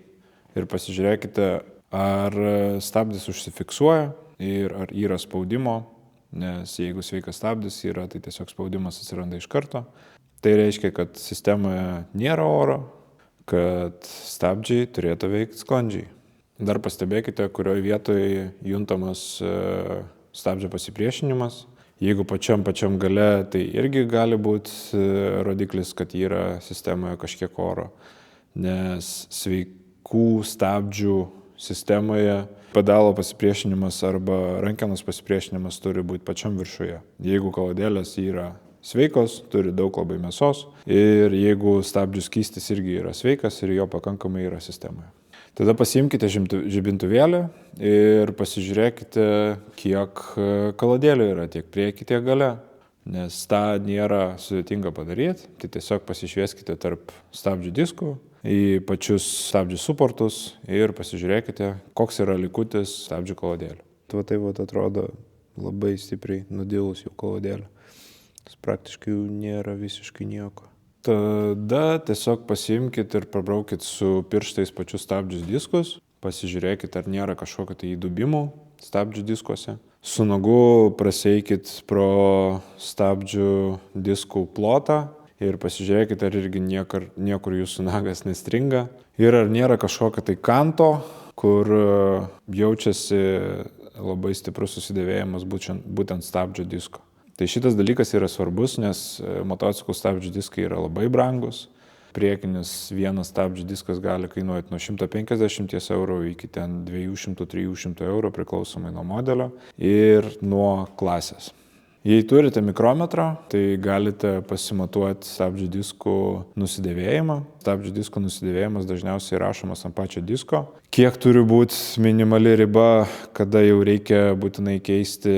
ir pasižiūrėkite, ar stabdis užsifiksuoja ir ar yra spaudimo. Nes jeigu sveikas stabdis yra, tai tiesiog spaudimas atsiranda iš karto. Tai reiškia, kad sistemoje nėra oro, kad stabdžiai turėtų veikti sklandžiai. Dar pastebėkite, kurioje vietoje juntamas stabdžio pasipriešinimas. Jeigu pačiam gale, tai irgi gali būti rodiklis, kad yra sistemoje kažkiek oro. Nes sveikų stabdžių sistemoje pedalo pasipriešinimas arba rankenos pasipriešinimas turi būti pačiam viršuje. Jeigu kaladėlės yra sveikos, turi daug labai mėsos ir jeigu stabdžių skystis irgi yra sveikas ir jo pakankamai yra sistemoje. Tada pasiimkite žibintuvėlį ir pasižiūrėkite, kiek kaladėlių yra tiek prieki, tiek gale. Nes tą nėra sudėtinga padaryti, tai tiesiog pasišvieskite tarp stabdžių diskų į pačius stabdžių suportus ir pasižiūrėkite, koks yra likutis stabdžių kaladėlių. Tai atrodo labai stipriai nudilus jau kaladėlių. Praktiškai jų nėra visiškai nieko. Tada tiesiog pasiimkit ir prabraukit su pirštais pačius stabdžius diskus, pasižiūrėkit, ar nėra kažkokio tai įdubimų stabdžių diskuose. Su nagu praseikit pro stabdžių diskų plotą ir pasižiūrėkit, ar irgi niekur jūsų nagas nestringa. Ir ar nėra kažkokio tai kanto, kur jaučiasi labai stiprus susidėvėjimas būtent stabdžio disko. Tai šitas dalykas yra svarbus, nes motociklų stabdžių diskai yra labai brangus. Priekinis vienas stabdžių diskas gali kainuoti nuo 150 eurų iki 200-300 eurų priklausomai nuo modelio ir nuo klasės. Jei turite mikrometrą, tai galite pasimatuoti stabdžių diskų nusidėvėjimą. Stabdžių diskų nusidėvėjimas dažniausiai rašomas ant pačio disko. Kiek turi būti minimali riba, kada jau reikia būtinai keisti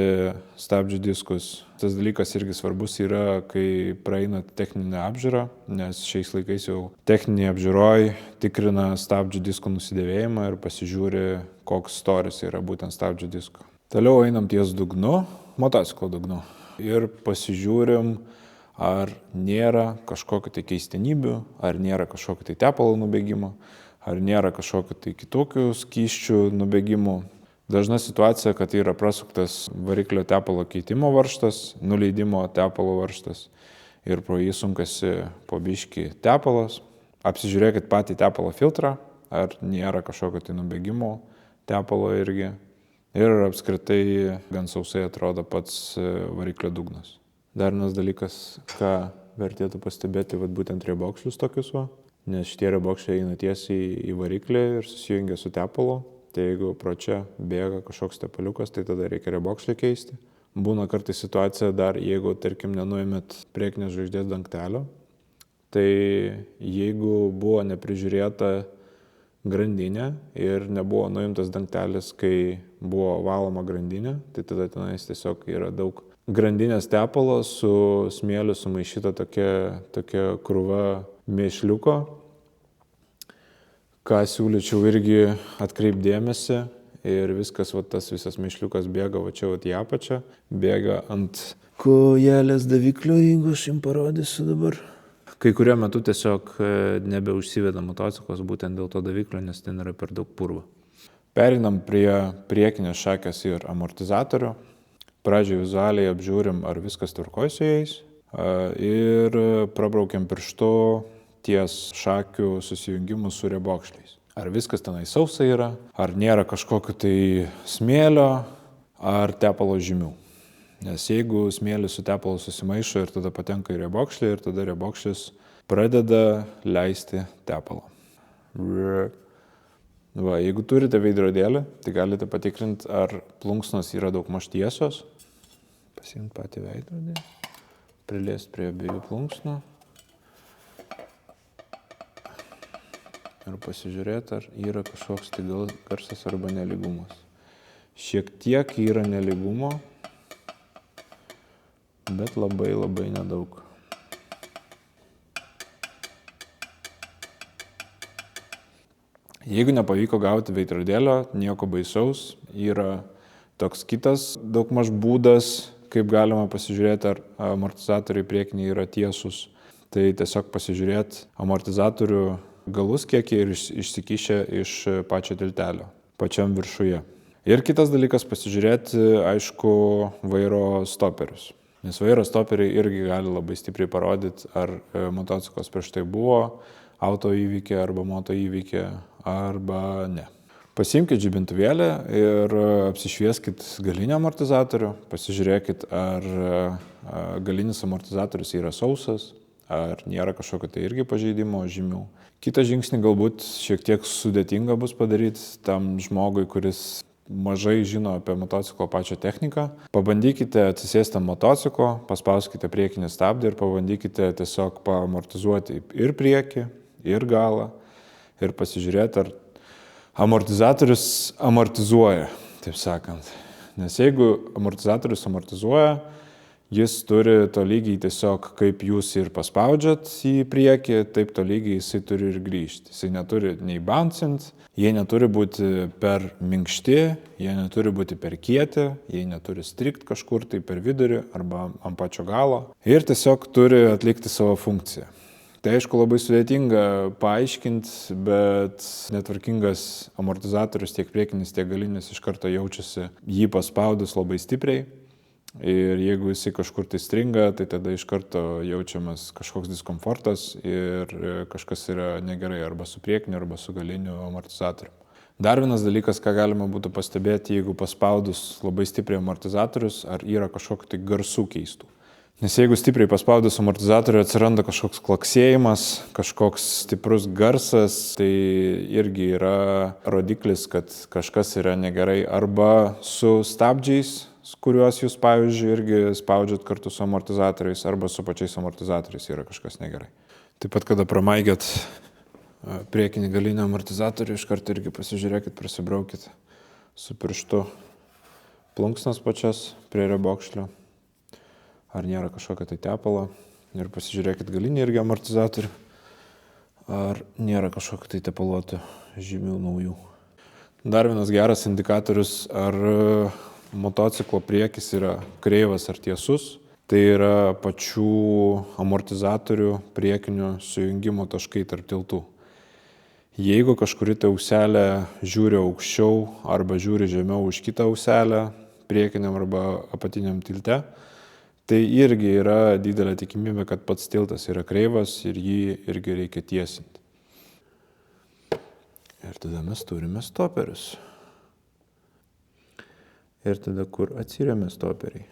stabdžių diskus. Tas dalykas irgi svarbus yra, kai praeina techninę apžiūrą, nes šiais laikais jau techninė apžiūroj tikrina stabdžių diskų nusidėvėjimą ir pasižiūri, koks storis yra būtent stabdžių disko. Toliau einam ties dugnu, motociklo dugnu. Ir pasižiūrim, ar nėra kažkokio tai keistenybių, ar nėra kažkokio tai tepalo nubėgimo, ar nėra kažkokio tai kitokių skysčių nubėgimų. Dažna situacija, kad yra prasuktas variklio tepalo keitimo varžtas, nuleidimo tepalo varžtas ir pro jį sunkasi po biškį tepalas. Apsižiūrėkit patį tepalo filtrą, ar nėra kažkokio tai nubėgimo tepalo irgi. Ir apskritai gan sausai atrodo pats variklio dugnas. Dar vienas dalykas, ką vertėtų pastebėti, būtent riebokšlius tokius, nes šitie riebokšliai eina tiesiai į variklį ir susijungia su tepalu. tai jeigu pro čia bėga kažkoks tepaliukas, tai tada reikia riebokšlį keisti. Būna kartais situacija dar, jeigu, tarkim, nenuėmėt priekinės žvaigždės dangtelio, tai jeigu buvo neprižiūrėta grandinė ir nebuvo nuimtas dangtelis, kai buvo valoma grandinė, tai tada tenais tiesiog yra daug grandinės tepalo su smėliu sumaišyta tokia krūva mėšliuko, ką siūlyčiau irgi atkreipdėmėsi. Ir viskas, tas visas mėšliukas bėga va čia į apačią, bėga ant kojelės daviklio, jeigu aš jums parodysiu dabar. Kai kurio metu tiesiog nebeužsiveda motociklas būtent dėl to daviklio, nes ten yra per daug purvo. Pereinam prie priekinės šakės ir amortizatorių. Pradžioje vizualiai apžiūrim, ar viskas tvarkoj su jais. Ir prabraukiam pirštu ties šakių susijungimų su riebokšliais. Ar viskas tenai sausa yra, ar nėra kažkokio tai smėlio, ar tepalo žymių. Nes jeigu smėlis su tepalu susimaišo ir tada patenka į riebokšlį, ir tada riebokšlis pradeda leisti tepalą. Va, jeigu turite veidrodėlį, tai galite patikrinti, ar plunksnos yra daugmaž tiesios. Pasiimti patį veidrodį, priliesti prie abiejų plunksnų. Ir pasižiūrėti, ar yra kažkoks tai garsas arba nelygumas. Šiek tiek yra nelygumo, bet labai nedaug. Jeigu nepavyko gauti veidrodėlio, nieko baisaus, yra toks kitas daugmaž būdas, kaip galima pasižiūrėti, ar amortizatoriai priekiniai yra tiesus. Tai tiesiog pasižiūrėti amortizatorių galus, kiek jie ir išsikišę iš pačio tiltelio, pačiam viršuje. Ir kitas dalykas pasižiūrėti, aišku, vairo stoperius. Nes vairo stoperiai irgi gali labai stipriai parodyti, ar motociklas prieš tai buvo auto įvykė arba moto įvykė, arba ne. Pasiimkite žibintuvėlį ir apsišvieskit galinį amortizatorių, pasižiūrėkit, ar galinis amortizatorius yra sausas, ar nėra kažkokio tai irgi pažeidimo žymių. Kitą žingsnį galbūt šiek tiek sudėtinga bus padaryti tam žmogui, kuris mažai žino apie motociklo pačią techniką. Pabandykite atsisėsti ant motociklo, paspauskite priekinį stabdį ir pabandykite tiesiog paamortizuoti ir priekį, ir galą ir pasižiūrėti, ar amortizatorius amortizuoja, taip sakant. Nes jeigu amortizatorius amortizuoja, jis turi tolygiai tiesiog, kaip jūs ir paspaudžiat į priekį, taip tolygiai jisai turi ir grįžti. Jisai neturi nei bouncint, jie neturi būti per minkšti, jie neturi būti per kieti, jie neturi strikt kažkur tai per vidurį arba ant pačio galo. Ir tiesiog turi atlikti savo funkciją. Tai aišku labai sudėtinga paaiškinti, bet netvarkingas amortizatorius tiek priekinis, tiek galinis iš karto jaučiasi jį paspaudus labai stipriai. Ir jeigu jisai kažkur tai stringa, tai tada iš karto jaučiamas kažkoks diskomfortas ir kažkas yra negerai arba su priekiniu, arba su galiniu amortizatoriu. Dar vienas dalykas, ką galima būtų pastebėti, jeigu paspaudus labai stipriai amortizatorius, ar yra kažkokių tai garsų keistų. Nes jeigu stipriai paspaudus amortizatorių atsiranda kažkoks klaksėjimas, kažkoks stiprus garsas, tai irgi yra rodiklis, kad kažkas yra negerai arba su stabdžiais, kuriuos jūs, pavyzdžiui, irgi spaudžiat kartu su amortizatoriais, arba su pačiais amortizatoriais yra kažkas negerai. Taip pat, kada pramaigėt priekinį galinį amortizatorių, iš karto irgi pasižiūrėkit, prasibraukit su pirštu plunksnas pačias prie riebokšlio, ar nėra kažkokio tai tepalo, ir pasižiūrėkit galinį irgi amortizatorių, ar nėra kažkokio tai tepaluotų žymių naujų. Dar vienas geras indikatorius, ar motociklo priekis yra kreivas ar tiesus, tai yra pačių amortizatorių priekinių sujungimo taškai tarp tiltų. Jeigu kažkuri ta auselė žiūri aukščiau arba žiūri žemiau už kitą auselę priekiniam arba apatiniam tilte, tai irgi yra didelė tikimybė, kad pats tiltas yra kreivas ir jį irgi reikia tiesinti. Ir tada mes turime stoperius. Ir tada kur atsiremia stoperiai?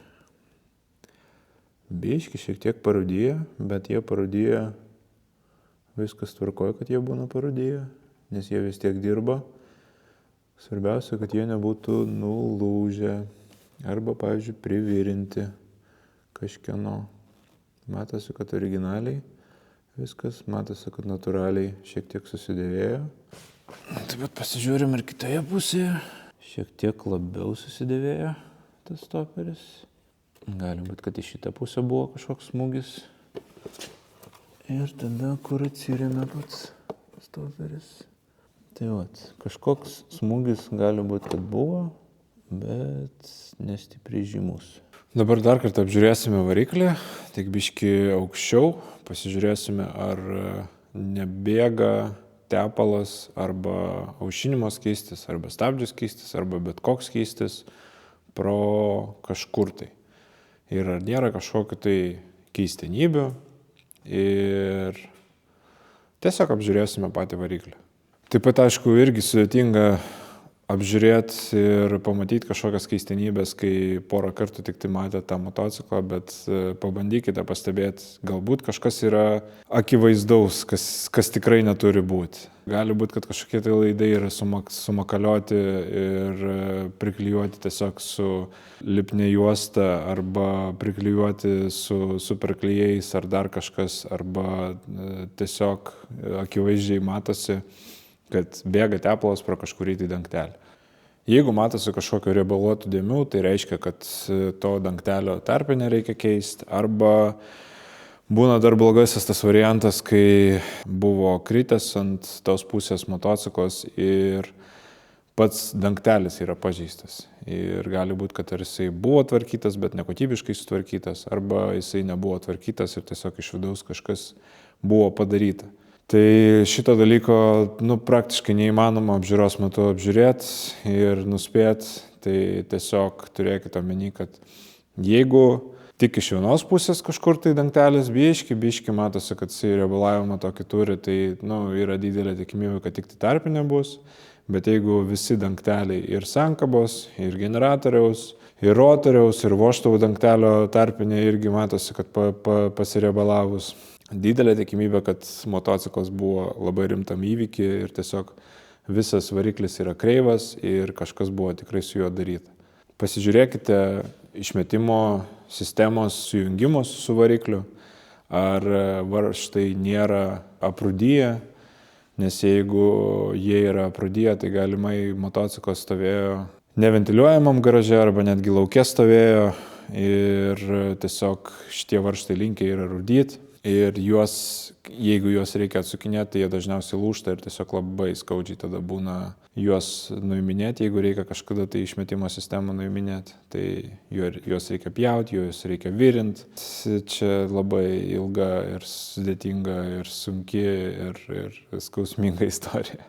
Biški šiek tiek parūdyja, bet jie parūdyja, viskas tvarkoja, kad jie būna parūdyja, nes jie vis tiek dirba. Svarbiausia, kad jie nebūtų nulūžę arba, pavyzdžiui, privirinti kažkieno. Matosi, kad originaliai viskas, matosi, kad natūraliai šiek tiek susidėvėjo. Taip pat pasižiūrim ir kitoje pusėje. Šiek tiek labiau susidėvėjo tas stoperis. Gali būti, kad į šitą pusę buvo kažkoks smūgis. Ir tada, kur atsirėmė pats stoperis. Tai vat, kažkoks smūgis gali būti, kad buvo, bet nestipriai žymus. Dabar dar kartą apžiūrėsime variklį, tik biškį aukščiau. Pasižiūrėsime, ar nebėga tepalas arba aušinimo skystis, arba stabdžių skystis, arba bet koks skystis pro kažkur tai. Ir ar nėra kažkokių tai keistenybių. Ir tiesiog apžiūrėsime patį variklį. Taip pat, aišku, irgi sudėtinga apžiūrėti ir pamatyti kažkokias keistenybės, kai porą kartų tik tai matėte tą motociklą, bet pabandykite pastebėti, galbūt kažkas yra akivaizdaus, kas tikrai neturi būti. Gali būti, kad kažkokie tai laidai yra sumakalioti ir priklijuoti tiesiog su lipne juosta arba priklijuoti su superklijais ar dar kažkas, arba tiesiog akivaizdžiai matosi, kad bėga tepalas pro kažkurį tai dangtelį. Jeigu matosi kažkokio riebaluotų dėmių, tai reiškia, kad to dangtelio tarpinę reikia keisti, arba būna dar blogasis tas variantas, kai buvo kritęs ant tos pusės motociklos ir pats dangtelis yra pažeistas. Ir gali būti, kad ar jisai buvo tvarkytas, bet nekokybiškai sutvarkytas, arba jisai nebuvo tvarkytas ir tiesiog iš vidaus kažkas buvo padaryta. Tai šito dalyko praktiškai neįmanoma apžiūros metu apžiūrėti ir nuspėti, tai tiesiog turėkite omeny, kad jeigu tik iš vienos pusės kažkur tai dangtelis biški matosi, kad jisai riebalavimą tokį turi, tai yra didelė tikimybė, kad tik tai tarpinė bus, bet jeigu visi dangteliai ir sankabos, ir generatoriaus, ir rotoriaus, ir vožtuvų dangtelio tarpinė irgi matosi, kad pasiriebalavus, didelė tikimybė, kad motociklas buvo labai rimtam įvykį ir tiesiog visas variklis yra kreivas ir kažkas buvo tikrai su juo daryta. Pasižiūrėkite išmetimo sistemos sujungimus su varikliu, ar varžtai nėra aprūdyję, nes jeigu jie yra aprūdyję, tai galimai motociklas stovėjo neventiliuojamam garaže arba netgi lauke stovėjo ir tiesiog šitie varžtai linkę yra rūdyti. Ir jeigu juos reikia atsukinėti, tai jie dažniausiai lūžta ir tiesiog labai skaudžiai tada būna juos nuiminėti, jeigu reikia kažkada tai išmetimo sistemą nuiminėti, tai juos reikia pjauti, juos reikia virinti. Čia labai ilga ir sudėtinga ir sunki ir skausminga istorija.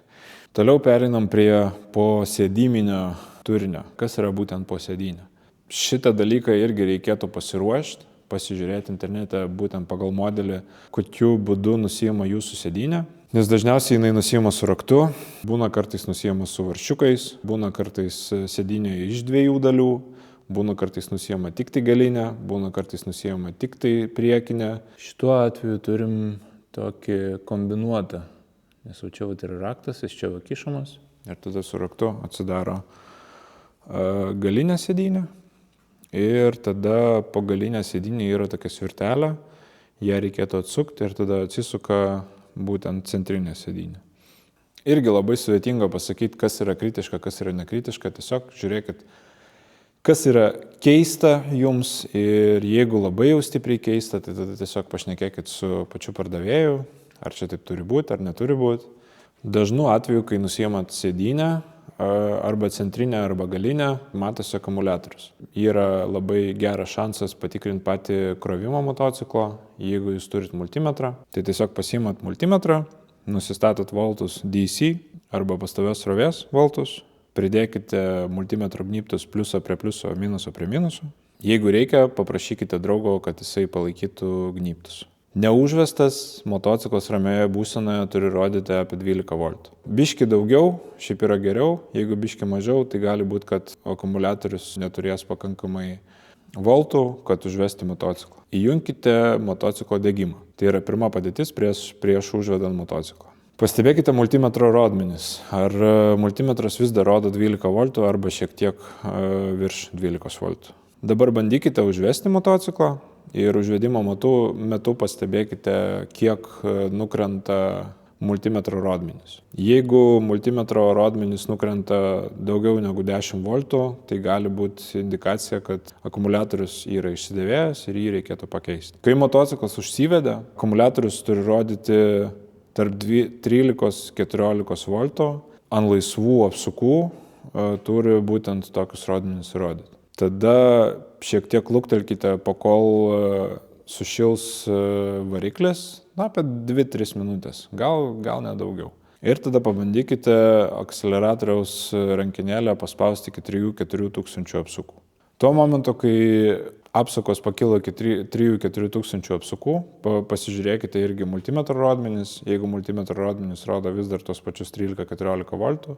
Toliau pereinam prie posėdyminio turinio. Kas yra būtent posėdynė? Šitą dalyką irgi reikėtų pasiruošti. Pasižiūrėti internete būtent pagal modelį, kokiu būdu nusijama jūsų sėdynė. Nes dažniausiai jinai nusijama su raktu, būna kartais nusijama su varščiukais, būna kartais sėdynė iš 2 dalių, būna kartais nusijama tik tai galinė, būna kartais nusijama tik tai priekinė. Šituo atveju turim tokį kombinuotą, nes čia yra raktas, jis čia kišamas ir tada su raktu atsidaro galinė sėdynė. Ir tada po galinę sėdynę yra tokia svirtelė, ją reikėtų atsukti ir tada atsisuka būtent centrinė sėdynė. Irgi labai sudėtinga pasakyti, kas yra kritiška, kas yra nekritiška, tiesiog žiūrėkit, kas yra keista jums ir jeigu labai jau stipriai keista, tai tada tiesiog pašnekėkit su pačiu pardavėju, ar čia taip turi būti, ar neturi būti. Dažnu atveju, kai nusiimat sėdynę, arba centrinę, arba galinę, matosi akumuliatorius. Yra labai geras šansas patikrinti patį krovimo motociklo, jeigu jūs turit multimetrą. Tai tiesiog pasiimat multimetrą, nusistatot voltus DC arba pastovios srovės voltus, pridėkite multimetro gnybtus pliuso prie pliuso, minuso prie minuso. Jeigu reikia, paprašykite draugo, kad jisai palaikytų gnybtus. Neužvestas motociklas ramioje būsenoje turi rodyti apie 12 voltų. Biški daugiau, šiaip yra geriau, jeigu biški mažiau, tai gali būti, kad akumuliatorius neturės pakankamai voltų, kad užvesti motociklą. Įjunkite motociklo degimą. Tai yra pirma padėtis prieš užvedant motociklą. Pastebėkite multimetro rodmenis. Ar multimetras vis dar rodo 12 voltų arba šiek tiek virš 12 voltų. Dabar bandykite užvesti motociklą ir užvedimo metu pastebėkite, kiek nukrenta multimetro rodmenys. Jeigu multimetro rodmenys nukrenta daugiau negu 10 voltų, tai gali būti indikacija, kad akumuliatorius yra išsidėvėjęs ir jį reikėtų pakeisti. Kai motociklas užsivedė, akumuliatorius turi rodyti tarp 13-14 voltų, ant laisvų apsukų turi būtent tokius rodmenis rodyti. Tada šiek tiek luktelkite, pakol sušils variklis, apie 2-3 minutės, gal nedaugiau. Ir tada pabandykite akceleratoriaus rankinėlę paspausti iki 3-4 tūkstančių apsukų. Tuo momentu, kai apsukos pakilo iki 3-4 tūkstančių apsukų, pasižiūrėkite irgi multimetro rodmenis. Jeigu multimetro rodmenis rodo vis dar tos pačius 13-14 voltų,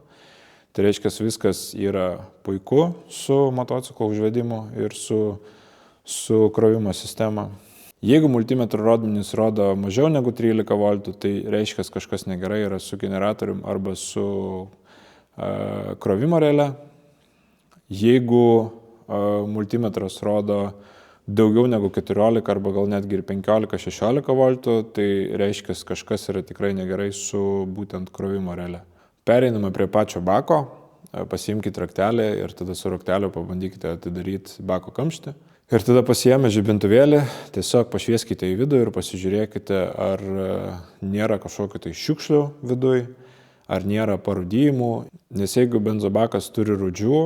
tai reiškia, viskas yra puiku su motociklo užvedimu ir su krovimo sistema. Jeigu multimetro rodmenis rodo mažiau negu 13 voltų, tai reiškia, kažkas negerai yra su generatorium arba su krovimo rele. Jeigu multimetras rodo daugiau negu 14 arba gal netgi ir 15-16 voltų, tai reiškia, kažkas yra tikrai negerai su būtent krovimo rele. Pereiname prie pačio bako, pasiimkite raktelį ir tada su rakteliu pabandykite atidaryti bako kamštį. Ir tada pasiėmę žibintuvėlį, tiesiog pašvieskite į vidų ir pasižiūrėkite, ar nėra kažkokių tai šiukšlių viduj, ar nėra parūdijimų. Nes jeigu benzobakas turi rūdžių,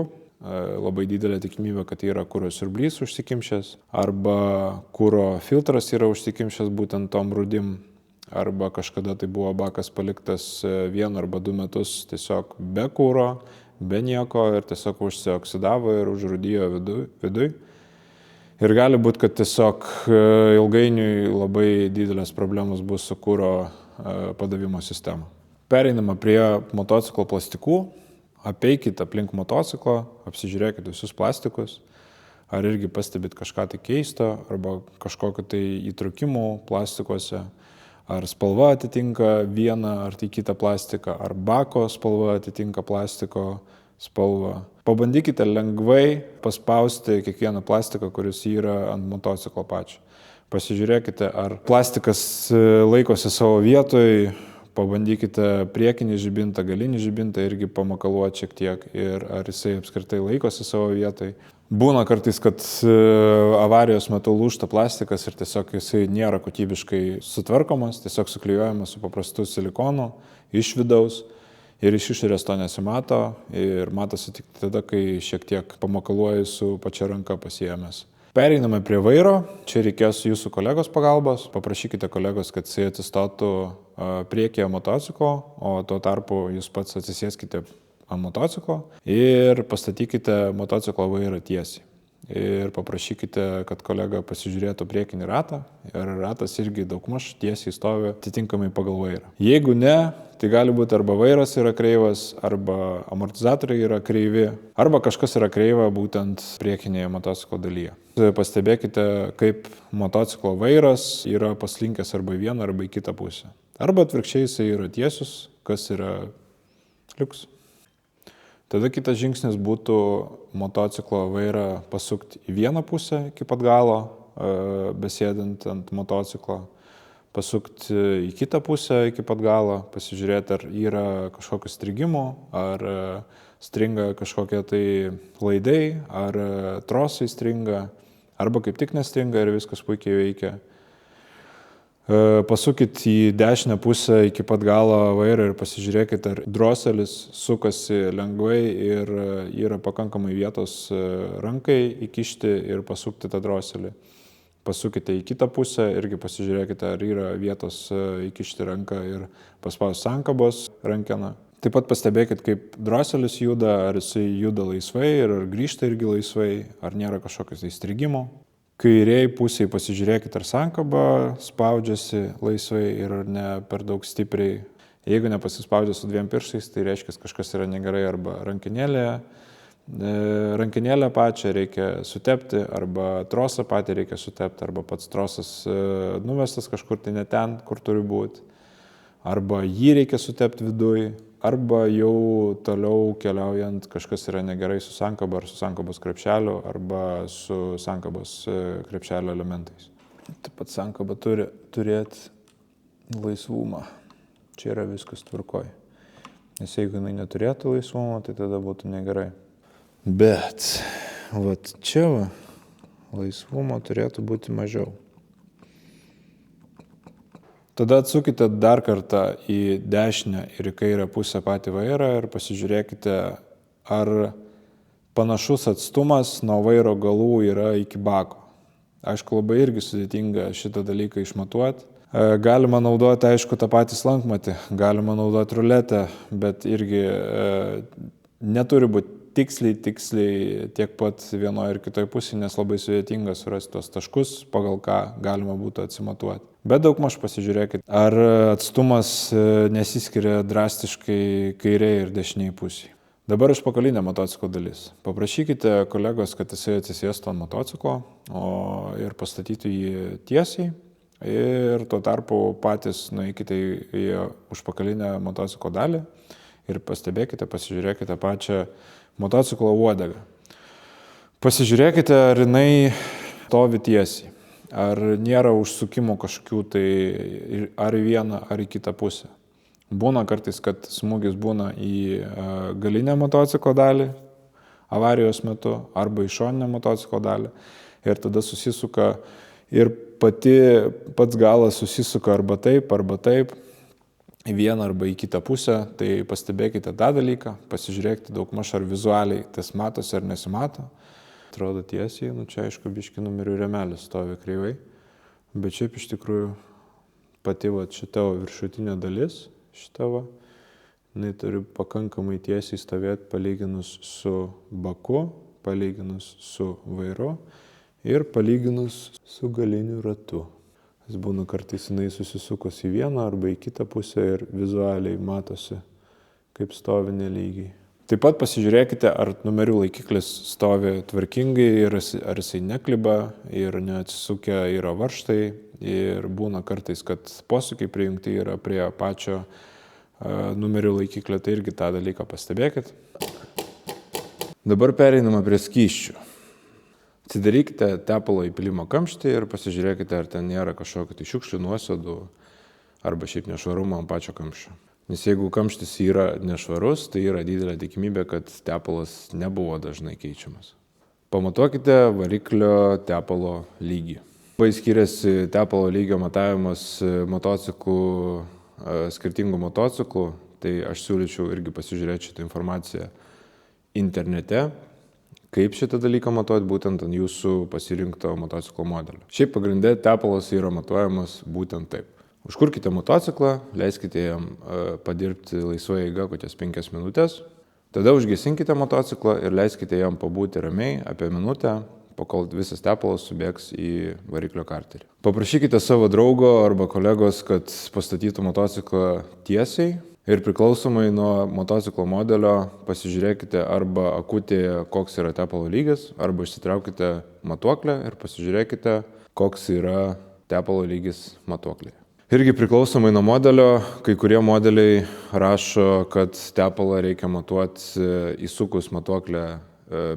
labai didelė tikimybė, kad yra kuro siurblys užsikimšęs, arba kuro filtras yra užsikimšęs būtent tom rūdim, arba kažkada tai buvo bakas paliktas 1 arba 2 metus tiesiog be kuro, be nieko ir tiesiog užsioksidavo ir užrūdijo viduj. Ir gali būti, kad tiesiog ilgainiui labai didelės problemos bus su kuro padavimo sistema. Pereinama prie motociklo plastikų. Apeikite aplink motociklą, apsižiūrėkite visus plastikus. Ar irgi pastebit kažką tai keisto, arba kažkokio tai įtrūkimų plastikuose. Ar spalva atitinka vieną ar tai kitą plastiką, ar bako spalva atitinka plastiko spalvą. Pabandykite lengvai paspausti kiekvieną plastiką, kuris yra ant motociklo pačio. Pasižiūrėkite, ar plastikas laikosi savo vietoj, pabandykite priekinį žibintą, galinį žibintą irgi pamakaluoti šiek tiek ir ar jisai apskritai laikosi savo vietoj. Būna kartais, kad avarijos metu lūžta plastikas ir tiesiog jisai nėra kokybiškai sutvarkomas, tiesiog suklijuojamas su paprastu silikonu iš vidaus. Ir iš išorės to nesimato ir matosi tik tada, kai šiek tiek pamakaluoji su pačia ranka pasiėmęs. Pereiname prie vairo. Čia reikės jūsų kolegos pagalbos. Paprašykite kolegos, kad jisai atsistotų priekyje motociklo, o tuo tarpu jūs pats atsisėskite ant motociklo ir pastatykite motociklo vairą tiesiai. Ir paprašykite, kad kolega pasižiūrėtų priekinį ratą ir ratas irgi daugmaž tiesiai stovi atitinkamai pagal vairą. Jeigu ne, tai gali būti arba vairas yra kreivas, arba amortizatoriai yra kreivi, arba kažkas yra kreiva būtent priekinėje motociklo dalyje. Pastebėkite, kaip motociklo vairas yra paslinkęs arba į vieną, arba į kitą pusę. Arba atvirkščiai jisai yra tiesius, kas yra liuks. Tada kitas žingsnis būtų motociklo vairą pasukti į vieną pusę iki pat galo, besėdint ant motociklo, pasukti į kitą pusę iki pat galo, pasižiūrėti, ar yra kažkokių strigimų, ar stringa kažkokie tai laidai, ar trosai stringa, arba kaip tik nestringa ir viskas puikiai veikia. Pasukit į dešinę pusę iki pat galo vairą ir pasižiūrėkit, ar droselis sukasi lengvai ir yra pakankamai vietos rankai įkišti ir pasukti tą droselį. Pasukite į kitą pusę, irgi pasižiūrėkite, ar yra vietos įkišti ranką ir paspausti sankabos rankeną. Taip pat pastebėkit, kaip droselis juda, ar jisai juda laisvai ir ar grįžta irgi laisvai, ar nėra kažkokios įstrigimo. Kairiai pusėje pasižiūrėkit, ar sankaba spaudžiasi laisvai ir ar ne per daug stipriai. Jeigu nepasispaudžia su 2 pirštais, tai reiškia, kažkas yra negerai arba rankinėlę pačią reikia sutepti, arba trosą patį reikia sutepti, arba pats trosas nuvestas kažkur tai ne ten, kur turi būti. arba jį reikia sutepti viduj, arba jau toliau keliaujant kažkas yra negerai su sankaba ar su sankabos krepšeliu, arba su sankabos krepšelio elementais. Taip pat sankaba turi turėti laisvumą. Čia yra viskas tvarkoj. Nes jeigu jinai neturėtų laisvumo, tai tada būtų negerai. Bet vat čia laisvumo turėtų būti mažiau. Tada atsukite dar kartą į dešinę ir į kairę pusę patį vairą ir pasižiūrėkite, ar panašus atstumas nuo vairo galų yra iki bako. Aišku, labai irgi sudėtinga šitą dalyką išmatuoti. Galima naudoti, aišku, tą patį slankmatį, galima naudoti ruletę, bet irgi neturi būti tiksliai tiek pat vienoje ir kitoje pusėje, nes labai sudėtinga surasti tos taškus, pagal ką galima būtų atsimatuoti. Bet daugmaž pasižiūrėkit, ar atstumas nesiskiria drastiškai kairiai ir dešiniai pusiai. Dabar užpakalinė motociklo dalis. Paprašykite kolegos, kad jisai atsisėstų ant motociklo ir pastatytų jį tiesiai. Ir tuo tarpu patys nueikite į užpakalinę motociklo dalį ir pastebėkite, pasižiūrėkite pačią motociklo uodegą. Pasižiūrėkite, ar jinai stovi tiesiai, ar nėra užsukimų kažkokių tai ar į vieną, ar į kitą pusę. Būna kartais, kad smūgis būna į galinę motociklo dalį avarijos metu arba į šoninę motociklo dalį ir tada susisuka ir pats galas susisuka arba taip, į vieną arba į kitą pusę, tai pastebėkite tą dalyką, pasižiūrėkite daugmaž ar vizualiai tas matosi ar nesimato. Atrodo tiesiai, čia aišku biški numerių rėmelis stovi kreivai, bet šiaip iš tikrųjų pati šita viršutinė dalis, jinai turi pakankamai tiesiai stovėti palyginus su baku, palyginus su vairu ir palyginus su galiniu ratu. Jis būna kartais jinai susisukus į vieną arba į kitą pusę ir vizualiai matosi, kaip stovi nelygiai. Taip pat pasižiūrėkite, ar numerių laikiklis stovi tvarkingai ir ar jisai nekliba ir neatsisukę yra varžtai. Ir būna kartais, kad posūkiai prijungti yra prie pačio numerių laikiklio, tai irgi tą dalyką pastebėkit. Dabar pereinama prie skysčių. Atsidarykite tepalo įpylimo kamštį ir pasižiūrėkite, ar ten nėra kažkokio tai šiukšlių, nuosėdų arba šiaip nešvarumo ant pačio kamščio. Nes jeigu kamštis yra nešvarus, tai yra didelė tikimybė, kad tepalas nebuvo dažnai keičiamas. Pamatuokite variklio tepalo lygį. Labai skiriasi tepalo lygio matavimas skirtingų motociklų, tai aš siūlyčiau irgi pasižiūrėti šitą informaciją internete. Kaip šitą dalyką matuoti būtent ant jūsų pasirinkto motociklo modelio. Šiaip pagrindė tepalas yra matuojamas būtent taip. Užkurkite motociklą, leiskite jam padirbti laisvai eiga kokias 5 minutės. Tada užgesinkite motociklą ir leiskite jam pabūti ramiai apie minutę, kol visas tepalas subėgs į variklio karterį. Paprašykite savo draugo arba kolegos, kad pastatytų motociklą tiesiai. Ir priklausomai nuo motociklo modelio pasižiūrėkite arba akutėje, koks yra tepalo lygis, arba išsitraukite matuoklę ir pasižiūrėkite, koks yra tepalo lygis matuoklėje. Irgi priklausomai nuo modelio, kai kurie modeliai rašo, kad tepalą reikia matuoti įsukus matuoklę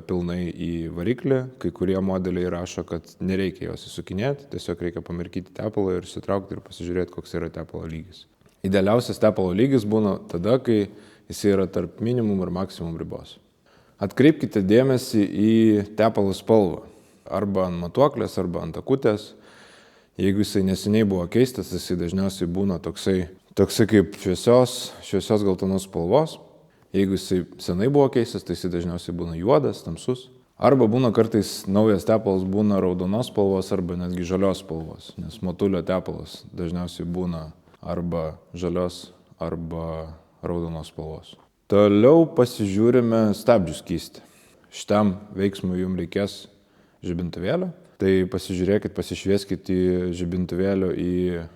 pilnai į variklį, kai kurie modeliai rašo, kad nereikia jos įsukinėti, tiesiog reikia pamirkyti tepalą ir išsitraukti ir pasižiūrėti, koks yra tepalo lygis. Idealiausias tepalo lygis būna tada, kai jis yra tarp minimum ir maksimum ribos. Atkreipkite dėmesį į tepalo spalvą, arba ant matuoklės, arba ant akutės. Jeigu jisai neseniai buvo keistas, jisai dažniausiai būna toksai kaip šviesios geltonos spalvos. Jeigu jisai senai buvo keistas, tai jisai dažniausiai būna juodas, tamsus. Arba būna kartais naujas tepalas būna raudonos spalvos arba netgi žalios spalvos, nes motulio tepalas dažniausiai būna arba žalios, arba raudonos spalvos. Toliau pasižiūrime stabdžių skystį. Šitam veiksmui jums reikės žibintuvėlio. Tai pasižiūrėkit, pasišvieskit į žibintuvėlio į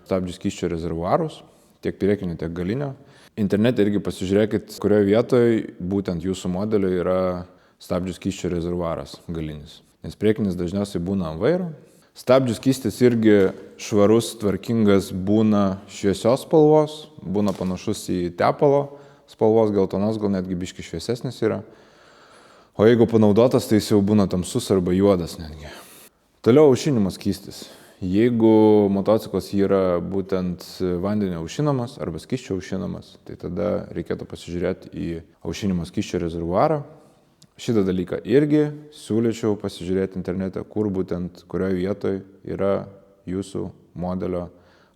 stabdžių skysčio rezervuarus, tiek priekinio, tiek galinio. Internete irgi pasižiūrėkit, kurioje vietoje būtent jūsų modelio yra stabdžių skysčio rezervuaras galinis. Nes priekinis dažniausiai būna ant vairo, Stabdžių skystis irgi švarus, tvarkingas, būna šviesios spalvos, būna panašus į tepalo spalvos, geltonos, gal netgi biški šviesesnis yra. O jeigu panaudotas, tai jis jau būna tamsus arba juodas netgi. Toliau aušinimo skystis. Jeigu motociklas yra būtent vandenio aušinamas arba skysčio aušinamas, tai tada reikėtų pasižiūrėti į aušinimo skysčio rezervuarą. Šitą dalyką irgi siūlyčiau pasižiūrėti internete, kur būtent, kurioje vietoje yra jūsų modelio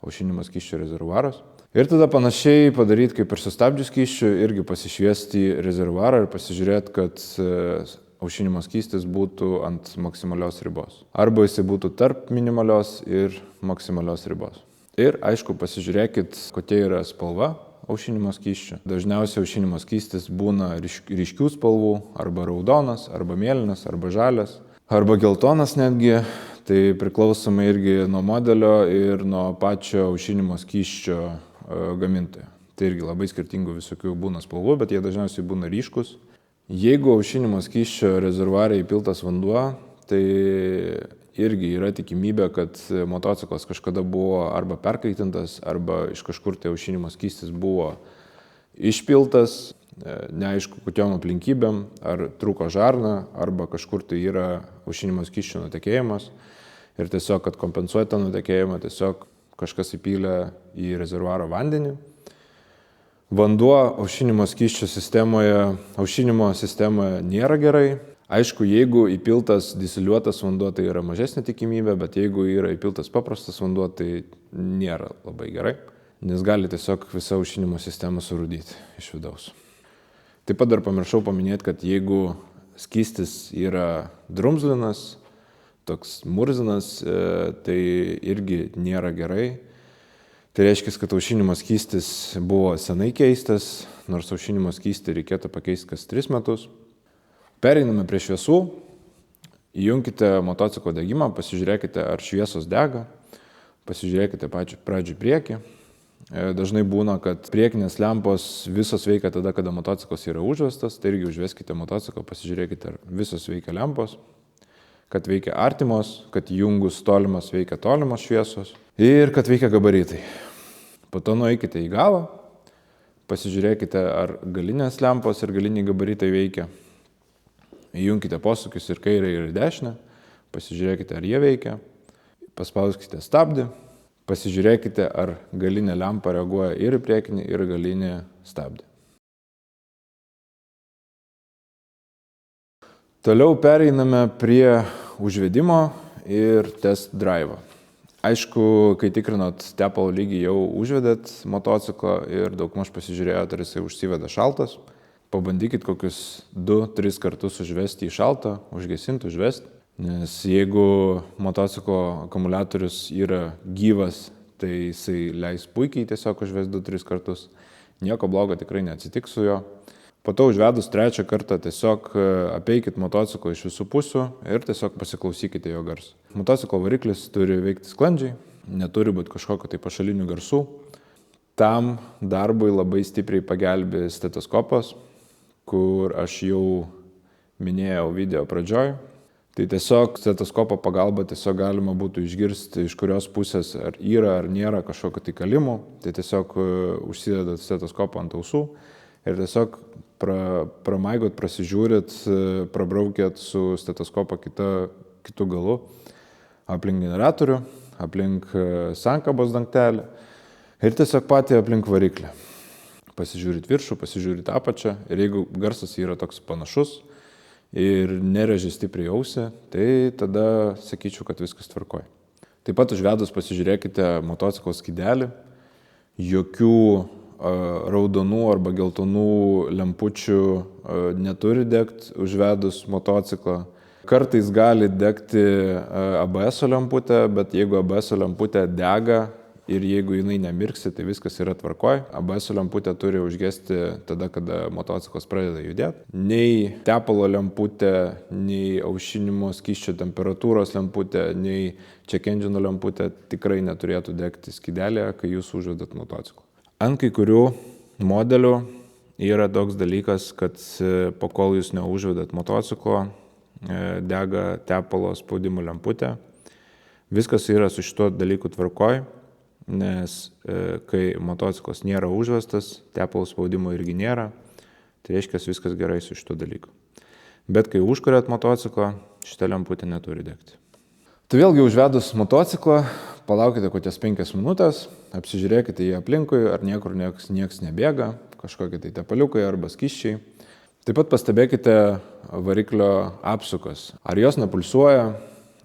aušinimo skysčio rezervuaras. Ir tada panašiai padaryti kaip ir su stabdžių skysčiu, irgi pasišviesti rezervuarą ir pasižiūrėti, kad aušinimo skystis būtų ant maksimalios ribos. Arba jisai būtų tarp minimalios ir maksimalios ribos. Ir aišku, pasižiūrėkit, kokia yra spalva aušinimo skysčio. Dažniausiai aušinimo skystis būna ryškių spalvų, arba raudonas, arba mėlynas, arba žalias, arba geltonas netgi. Tai priklausomai irgi nuo modelio ir nuo pačio aušinimo skysčio gamintojo. Tai irgi labai skirtingų visokių būna spalvų, bet jie dažniausiai būna ryškus. Jeigu aušinimo skysčio rezervuare įpiltas vanduo, tai irgi yra tikimybė, kad motociklas kažkada buvo arba perkaitintas, arba iš kažkur tai aušinimo skystis buvo išpiltas, neaišku kokiom aplinkybėm, ar trūko žarna, arba kažkur tai yra aušinimo skysčio nutekėjimas. Ir tiesiog, kad kompensuoti tą nutekėjimą, tiesiog kažkas įpylė į rezervuaro vandenį. Vanduo aušinimo skysčio sistemoje nėra gerai. Aišku, jeigu įpiltas disiliuotas vanduo, tai yra mažesnė tikimybė, bet jeigu yra įpiltas paprastas vanduo, tai nėra labai gerai, nes gali tiesiog visą aušinimo sistemą surūdyti iš vidaus. Taip pat dar pamiršau paminėti, kad jeigu skystis yra drumzlinas, toks murzinas, tai irgi nėra gerai. Tai reiškia, kad aušinimo skystis buvo senai keistas, nors aušinimo skystį reikėtų pakeisti kas 3 metus. Pereiname prie šviesų, įjunkite motociklo degimą, pasižiūrėkite, ar šviesos dega, pasižiūrėkite pradžių priekį. Dažnai būna, kad priekinės lempos visos veikia tada, kada motociklas yra užvestas, tai irgi užveskite motociklą, pasižiūrėkite, ar visos veikia lempos, kad veikia artimos, kad jungus tolimas veikia tolimos šviesos ir kad veikia gabaritai. Po to nueikite į galą, pasižiūrėkite, ar galinės lempos ir galiniai gabaritai veikia. Įjunkite posūkius ir kairę ir dešinę, pasižiūrėkite, ar jie veikia. Paspauskite stabdį, pasižiūrėkite, ar galinė lempa reaguoja ir į priekinį, ir galinį stabdį. Toliau pereiname prie užvedimo ir test drive'o. Aišku, kai tikrinot tepalo lygį, jau užvedėt motociklą ir daugmaž pasižiūrėjot, ar jisai užsiveda šaltas. Pabandykit kokius 2-3 kartus užvesti į šaltą, užgesinti, užvesti. Nes jeigu motociklo akumuliatorius yra gyvas, tai jisai leis puikiai tiesiog užvesti 2-3 kartus. Nieko blogo tikrai neatsitiks su juo. Po to užvedus 3 kartą tiesiog apeikit motociklą iš visų pusių ir tiesiog pasiklausykite jo garsą. Motociklo variklis turi veikti sklandžiai, neturi būti kažkokio tai pašalinių garsų. Tam darbui labai stipriai pagelbė stetoskopas, kur aš jau minėjau video pradžioj. Tai tiesiog stetoskopo pagalba tiesiog galima būtų išgirsti, iš kurios pusės ar yra ar nėra kažkokio tai kalimų. Tai tiesiog užsidedat stetoskopą ant ausų ir tiesiog pramaigot, prasižiūrit, prabraukėt su stetoskopo kitu galu aplink generatorių, aplink sankabos dangtelį ir tiesiog patį aplink variklį. Pasižiūrit viršų, pasižiūrit apačią ir jeigu garsas yra toks panašus ir nerežia stipriai ausį, tai tada sakyčiau, kad viskas tvarkoj. Taip pat užvedus pasižiūrėkite motociklo skydelį, jokių raudonų arba geltonų lempučių neturi degti užvedus motociklą. Kartais gali degti ABS lemputė, bet jeigu ABS lemputė dega ir jeigu jinai nemirksi, tai viskas yra tvarkoj. ABS lemputė turi užgesti tada, kada motociklas pradeda judėti. Nei tepalo lemputė, nei aušinimo skysčio temperatūros lemputė, nei check engine lemputė tikrai neturėtų degti skydelėje, kai jūs užvedat motociklą. Ant kai kurių modelių yra toks dalykas, kad po kol jūs neužvedat motociklo, dega tepalo spaudimo lemputė. Viskas yra su šituo dalyku tvarkoj, nes kai motociklas nėra užvestas, tepalų spaudimo irgi nėra, tai reiškia viskas gerai su šituo dalyku. Bet kai užkuriat motociklą, šitą lemputę neturi degti. Tai vėlgi užvedus motociklą, palaukite kokias 5 minutės, apsižiūrėkite jį aplinkui, ar niekur nieks nebėga, kažkokie tai tepaliukai arba skysčiai. Taip pat pastebėkite variklio apsukas, ar jos nepulsuoja,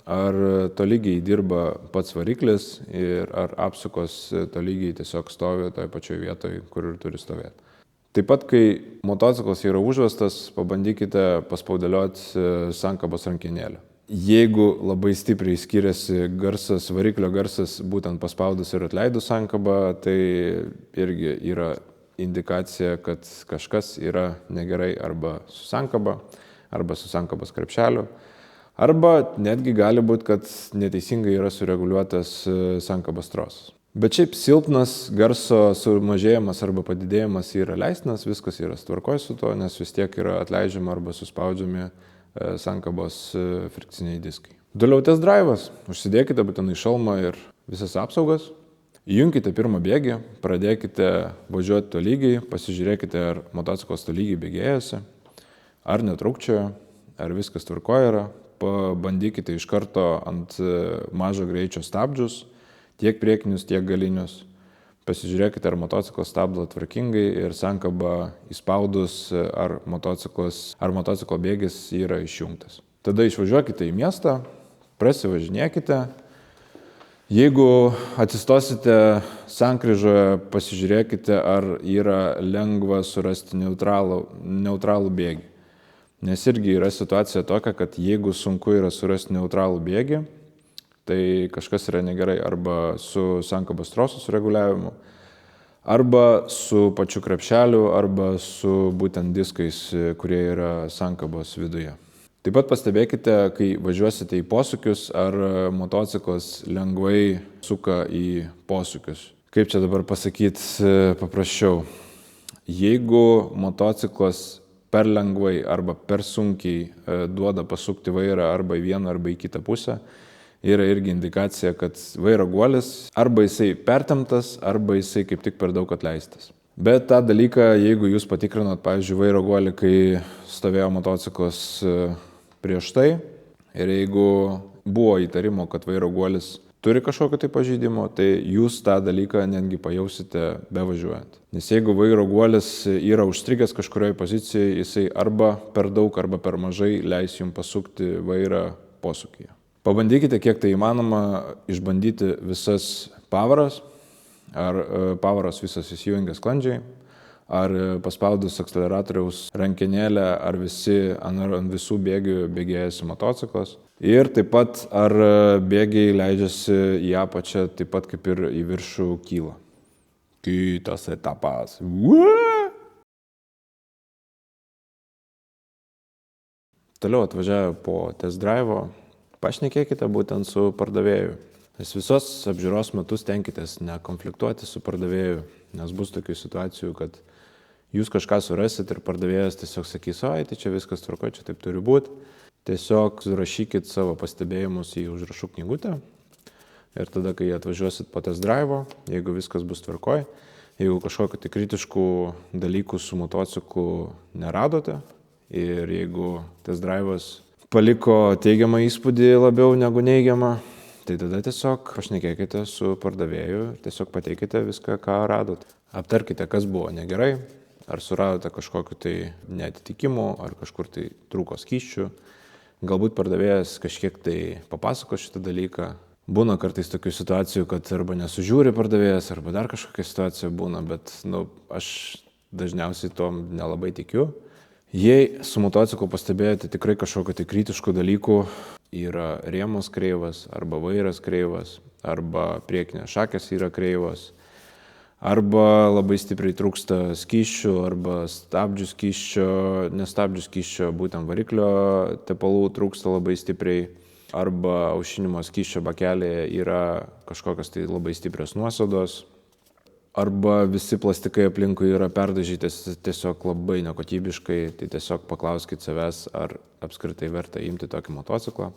ar tolygiai dirba pats variklis ir ar apsukos tolygiai tiesiog stovi toje pačioje vietoje, kur ir turi stovėti. Taip pat, kai motociklas yra užvestas, pabandykite paspaudelioti sankabos rankenėlę. Jeigu labai stipriai skiriasi garsas, variklio garsas būtent paspaudus ir atleidus sankabą, tai irgi yra indikacija, kad kažkas yra negerai arba su sankaba, arba su sankabos krepšeliu, arba netgi gali būti, kad neteisingai yra sureguliuotas sankabos trosas. Bet šiaip silpnas garso sumažėjimas arba padidėjimas yra leistinas, viskas yra tvarkoj su to, nes vis tiek yra atleidžiama arba suspaudžiami sankabos frikciniai diskai. Toliau test drive'as. Užsidėkite būtinai šalmą ir visas apsaugas. Įjunkite pirmą bėgį, pradėkite važiuoti tolygiai, pasižiūrėkite, ar motociklas tolygiai bėgėjasi, ar netrūkčioja, ar viskas tvarkoje yra. Pabandykite iš karto ant mažo greičio stabdžius, tiek priekinius, tiek galinius. Pasižiūrėkite, ar motociklas stabdo tvarkingai ir sankaba įspaudus, ar motociklo bėgis yra išjungtas. Tada išvažiuokite į miestą, prasivažinėkite. Jeigu atsistosite sankryžoje, pasižiūrėkite, ar yra lengva surasti neutralų bėgį. Nes irgi yra situacija tokia, kad jeigu sunku yra surasti neutralų bėgį, tai kažkas yra negerai arba su sankabos trosų sureguliavimu, arba su pačiu krepšeliu, arba su būtent diskais, kurie yra sankabos viduje. Taip pat pastebėkite, kai važiuosite į posūkius, ar motociklas lengvai suka į posūkius. Kaip čia dabar pasakyti paprasčiau? Jeigu motociklas per lengvai arba per sunkiai duoda pasukti vairą arba į vieną arba į kitą pusę, yra irgi indikacija, kad vairo guolis arba jisai pertemptas, arba jisai kaip tik per daug atleistas. Bet tą dalyką, jeigu jūs patikrinot, pavyzdžiui, vairo guolį, kai stovėjo motociklas prieš tai, ir jeigu buvo įtarimo, kad vairo guolis turi kažkokio tai pažeidimo, tai jūs tą dalyką netgi pajausite bevažiuojant. Nes jeigu vairo guolis yra užstrigęs kažkurioje pozicijoje, jisai arba per daug, arba per mažai leis jums pasukti vairą posūkyje. Pabandykite, kiek tai įmanoma, išbandyti visas pavaras, ar pavaros visas įsijungia sklandžiai, ar paspaudus akceleratoriaus rankenėlę, ar ant visų bėgių bėgėjasi motociklas. Ir taip pat, ar bėgiai leidžiasi į apačią, taip pat kaip ir į viršų kyla. Kitas etapas. Toliau atvažiavę po test drive'o, pašnekėkite būtent su pardavėju. Nes visos apžiūros metus tenkitės nekonfliktuoti su pardavėju, nes bus tokių situacijų, kad jūs kažką surasit ir pardavėjas tiesiog sakys, oi, tai čia viskas tvarko, čia taip turi būti. Tiesiog surašykit savo pastebėjimus į užrašų knygutę ir tada, kai atvažiuosit po test drive'o, jeigu viskas bus tvarkoj, jeigu kažkokiu tai kritiškų dalykų su motociklu neradote ir jeigu test drive'as paliko teigiamą įspūdį labiau negu neigiamą, tai tada tiesiog pašnekėkite su pardavėju ir tiesiog pateikite viską, ką radot. Aptarkite, kas buvo negerai, ar suradote kažkokiu tai neatitikimų, ar kažkur tai trūko skysčių. Galbūt pardavėjas kažkiek tai papasako šitą dalyką. Būna kartais tokių situacijų, kad arba nesužiūri pardavėjas, arba dar kažkokia situacija būna, bet aš dažniausiai tom nelabai tikiu. Jei su motociklu pastebėjote tikrai kažkokio tai kritiškų dalykų, yra rėmos kreivas, arba vairas kreivas, arba priekinės šakės yra kreivos, arba labai stipriai trūksta skysčių, arba stabdžių skysčio, nestabdžių skysčio, būtent variklio tepalų trūksta labai stipriai, arba aušinimo skysčio bakelėje yra kažkokios tai labai stiprios nuosėdos, arba visi plastikai aplinkui yra perdažytas tiesiog labai nekokybiškai, tai tiesiog paklauskit savęs, ar apskritai verta imti tokį motociklą.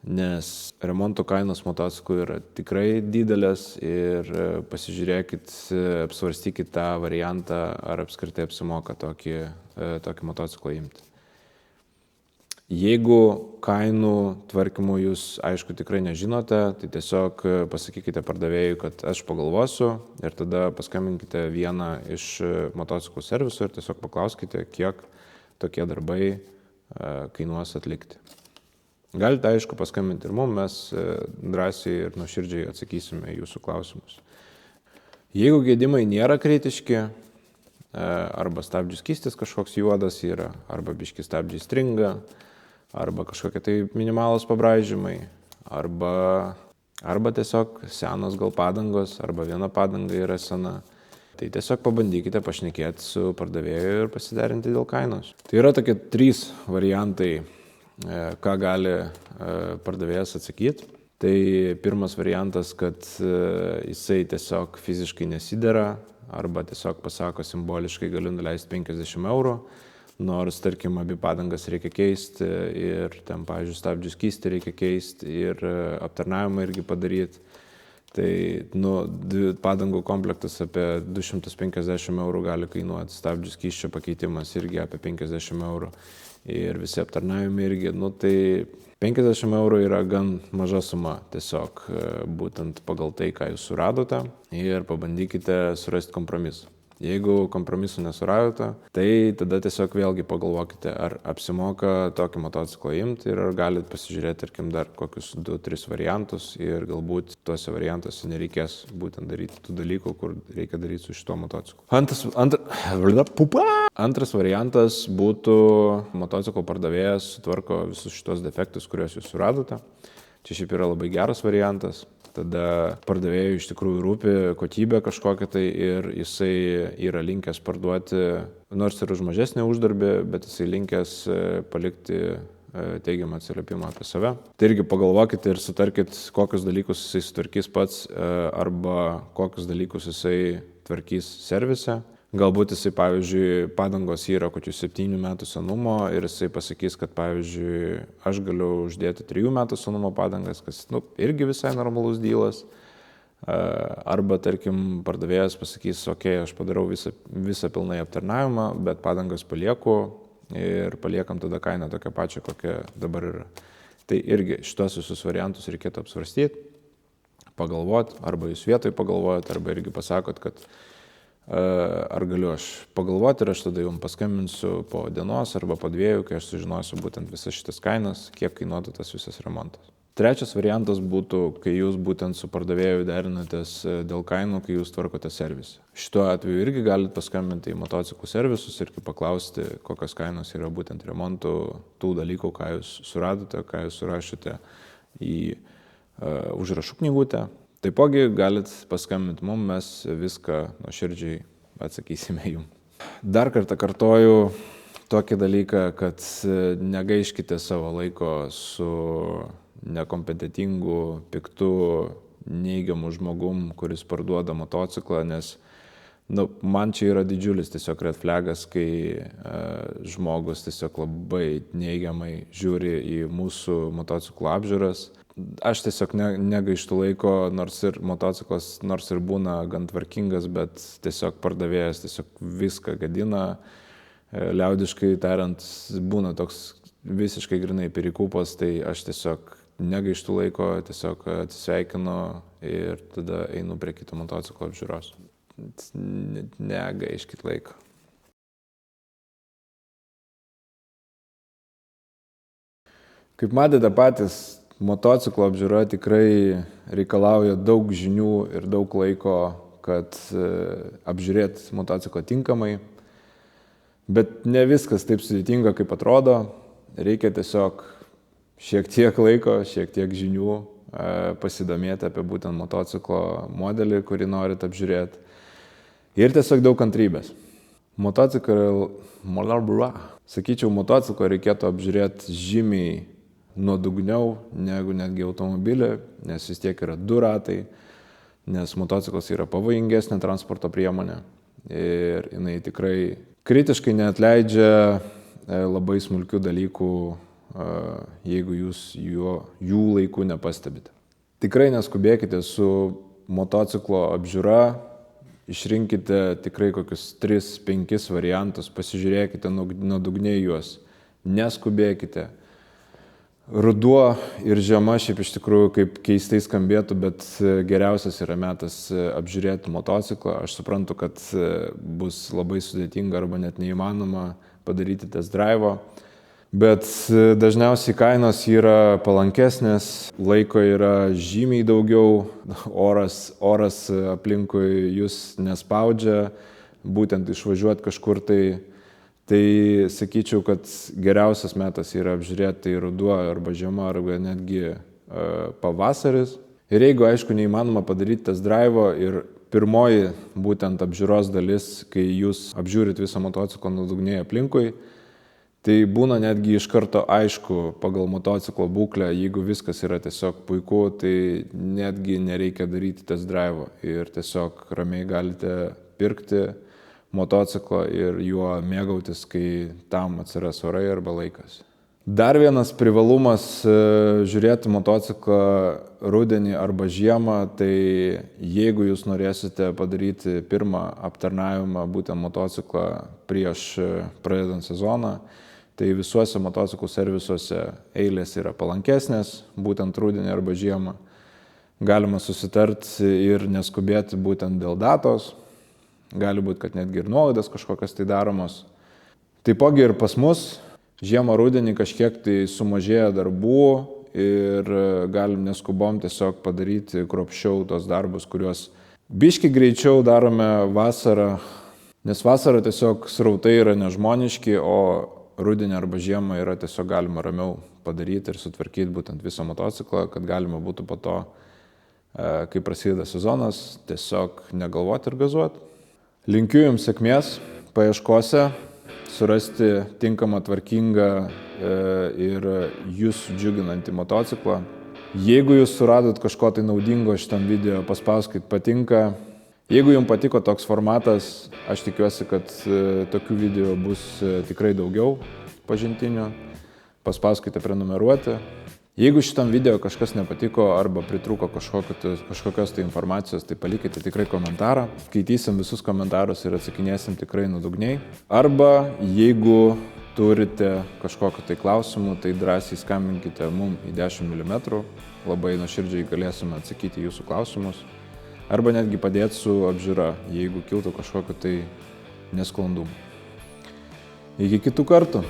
nes remonto kainos motociklų yra tikrai didelės ir pasižiūrėkit, apsvarstykit tą variantą, ar apskritai apsimoka tokį motociklą imti. Jeigu kainų tvarkymų jūs, aišku, tikrai nežinote, tai tiesiog pasakykite pardavėjui, kad aš pagalvosiu ir tada paskambinkite vieną iš motociklų servisų ir tiesiog paklauskite, kiek tokie darbai kainuos atlikti. Galite, aišku, paskambinti ir mums, mes drąsiai ir nuoširdžiai atsakysime jūsų klausimus. Jeigu gedimai nėra kritiški, arba stabdžių skystis kažkoks juodas yra, arba biški stabdžiai stringa, arba kažkokie tai minimalūs pabraižymai, arba tiesiog senos gal padangos, arba viena padanga yra sena. Tai tiesiog pabandykite pašnekėti su pardavėju ir pasiderinti dėl kainos. Tai yra tokie 3 variantai, ką gali pardavėjas atsakyti. Tai pirmas variantas, kad jisai tiesiog fiziškai nesidera, arba tiesiog pasako simboliškai galiu nuleisti 50 eurų, nors, tarkim, abi padangas reikia keisti ir ten, pavyzdžiui, stabdžių skystį reikia keisti ir aptarnavimą irgi padaryti. Tai padangų komplektas apie 250 eurų gali kainuoti, stabdžių skysčio pakeitimas irgi apie 50 eurų ir visi aptarnavimai irgi. Tai 50 eurų yra gan maža suma, tiesiog būtent pagal tai, ką jūs suradote ir pabandykite surasti kompromisą. Jeigu kompromisų nesuradote, tai tada tiesiog vėlgi pagalvokite, ar apsimoka tokį motociklą imti ir ar galite pasižiūrėti, tarkim, dar kokius 2-3 variantus ir galbūt tuose variantuose nereikės būtent daryti tų dalykų, kur reikia daryti su šituo motociklu. Antras variantas būtų motociklo pardavėjas sutvarko visus šitos defektus, kuriuos jūs suradote. Čia šiaip yra labai geras variantas. Tada pardavėjui iš tikrųjų rūpi kokybė kažkokia tai ir jisai yra linkęs parduoti, nors ir už mažesnį uždarbį, bet jisai linkęs palikti teigiamą atsiliepimą apie save. Tai irgi pagalvokite ir sutarkit, kokius dalykus jisai sutvarkys pats arba kokius dalykus jisai tvarkys servise. Galbūt jisai, pavyzdžiui, padangos yra kokių 7 metų senumo ir jisai pasakys, kad, pavyzdžiui, aš galiu uždėti 3 metų senumo padangas, kas irgi visai normalus dylas. Arba, tarkim, pardavėjas pasakys, okei, aš padarau visą pilnai aptarnavimą, bet padangas palieku ir paliekam tada kainą tokią pačią, kokia dabar yra. Tai irgi šitos visus variantus reikėtų apsvarstyti, pagalvoti, arba jūs vietoj pagalvojat, arba irgi pasakot, kad ar galiu aš pagalvoti ir aš tada jums paskambinsiu po dienos arba po 2, kai aš sužinosiu būtent visas šitas kainas, kiek kainuotų tas visas remontas. Trečias variantas būtų, kai jūs būtent su pardavėju derinatės dėl kainų, kai jūs tvarkote servisą. Šituo atveju irgi galite paskambinti į motociklų servisus ir paklausti, kokios kainos yra būtent remontų tų dalykų, ką jūs suradote, ką jūs surašėte į užrašų knygutę. Taipogi galit paskambinti mums, mes viską nuoširdžiai atsakysime jums. Dar kartą kartoju tokį dalyką, kad negaiškite savo laiko su nekompetentingu, piktu, neigiamu žmogum, kuris parduoda motociklą, nes man čia yra didžiulis tiesiog red flagas, kai žmogus tiesiog labai neigiamai žiūri į mūsų motociklų apžiūras. Aš tiesiog negaištu laiko, nors ir motociklas, nors ir būna gan tvarkingas, bet tiesiog pardavėjas tiesiog viską gadina. Liaudiškai tariant, būna toks visiškai grinai perikūpas, tai aš tiesiog negaištu laiko, tiesiog atsisveikinu ir tada einu prie kito motociklo apžiūros. Negaiškit laiko. Kaip matėte patys, motociklo apžiūra tikrai reikalauja daug žinių ir daug laiko, kad apžiūrėt motociklą tinkamai. Bet ne viskas taip sudėtinga, kaip atrodo. Reikia tiesiog šiek tiek laiko, šiek tiek žinių, pasidomėti apie būtent motociklo modelį, kurį norit apžiūrėti. Ir tiesiog daug kantrybės. Sakyčiau, motociklą reikėtų apžiūrėti žymiai nuodugniau negu netgi automobilį, nes vis tiek yra 2 ratai, nes motociklas yra pavojingesnė transporto priemonė ir jinai tikrai kritiškai neatleidžia labai smulkių dalykų jeigu jūs jų laiku nepastebite. Tikrai neskubėkite su motociklo apžiūra, išrinkite tikrai kokius 3-5 variantus, pasižiūrėkite nuodugniai juos, neskubėkite. Ruduo ir žiema šiaip iš tikrųjų, kaip keistai skambėtų, bet geriausias yra metas apžiūrėti motociklą. Aš suprantu, kad bus labai sudėtinga arba net neįmanoma padaryti test drive'o, bet dažniausiai kainos yra palankesnės, laiko yra žymiai daugiau, oras aplinkui jūs nespaudžia, būtent išvažiuoti kažkur tai. Tai sakyčiau, kad geriausias metas yra apžiūrėti ruduo arba žiema arba netgi pavasaris. Ir jeigu, aišku, neįmanoma padaryti test drive'o ir pirmoji būtent apžiūros dalis, kai jūs apžiūrit visą motociklą nuodugniai aplinkui, tai būna netgi iš karto aišku pagal motociklo būklę, jeigu viskas yra tiesiog puiku, tai netgi nereikia daryti test drive'o ir tiesiog ramiai galite pirkti motociklą ir juo mėgautis, kai tam atsiras orai arba laikas. Dar vienas privalumas žiūrėti motociklą rudenį arba žiemą, tai jeigu jūs norėsite padaryti pirmą aptarnavimą būtent motociklą prieš pradedant sezoną, tai visuose motociklų servisuose eilės yra palankesnės, būtent rudenį arba žiemą. Galima susitarti ir neskubėti būtent dėl datos. Gali būti, kad netgi ir nuolaidas kažkokias tai daromos. Taipogi ir pas mus žiemą rudenį kažkiek tai sumažėja darbų ir galim neskubom tiesiog padaryti kruopščiau tos darbus, kuriuos biški greičiau darome vasarą, nes vasarą tiesiog srautai yra nežmoniški, o rudenį arba žiemą yra tiesiog galima ramiau padaryti ir sutvarkyti būtent visą motociklą, kad galima būtų po to, kai prasideda sezonas, tiesiog negalvoti ir gazuoti. Linkiu jums sėkmės paieškose, surasti tinkamą, tvarkingą ir jūs džiuginantį motociklą. Jeigu jūs suradot kažko tai naudingo šitam video, paspauskit patinka. Jeigu jums patiko toks formatas, aš tikiuosi, kad tokių video bus tikrai daugiau pažintinių. Paspauskite prenumeruoti. Jeigu šitam video kažkas nepatiko arba pritrūko kažkokios tai informacijos, tai palikite tikrai komentarą. Skaitysim visus komentarus ir atsakinėsim tikrai nuodugniai. Arba jeigu turite kažkokiu tai klausimu, tai drąsiai skambinkite mum į 10 mm. Labai nuoširdžiai galėsime atsakyti jūsų klausimus. Arba netgi padėti su apžiūra, jeigu kiltų kažkokiu tai nesklandumų. Iki kitų kartų.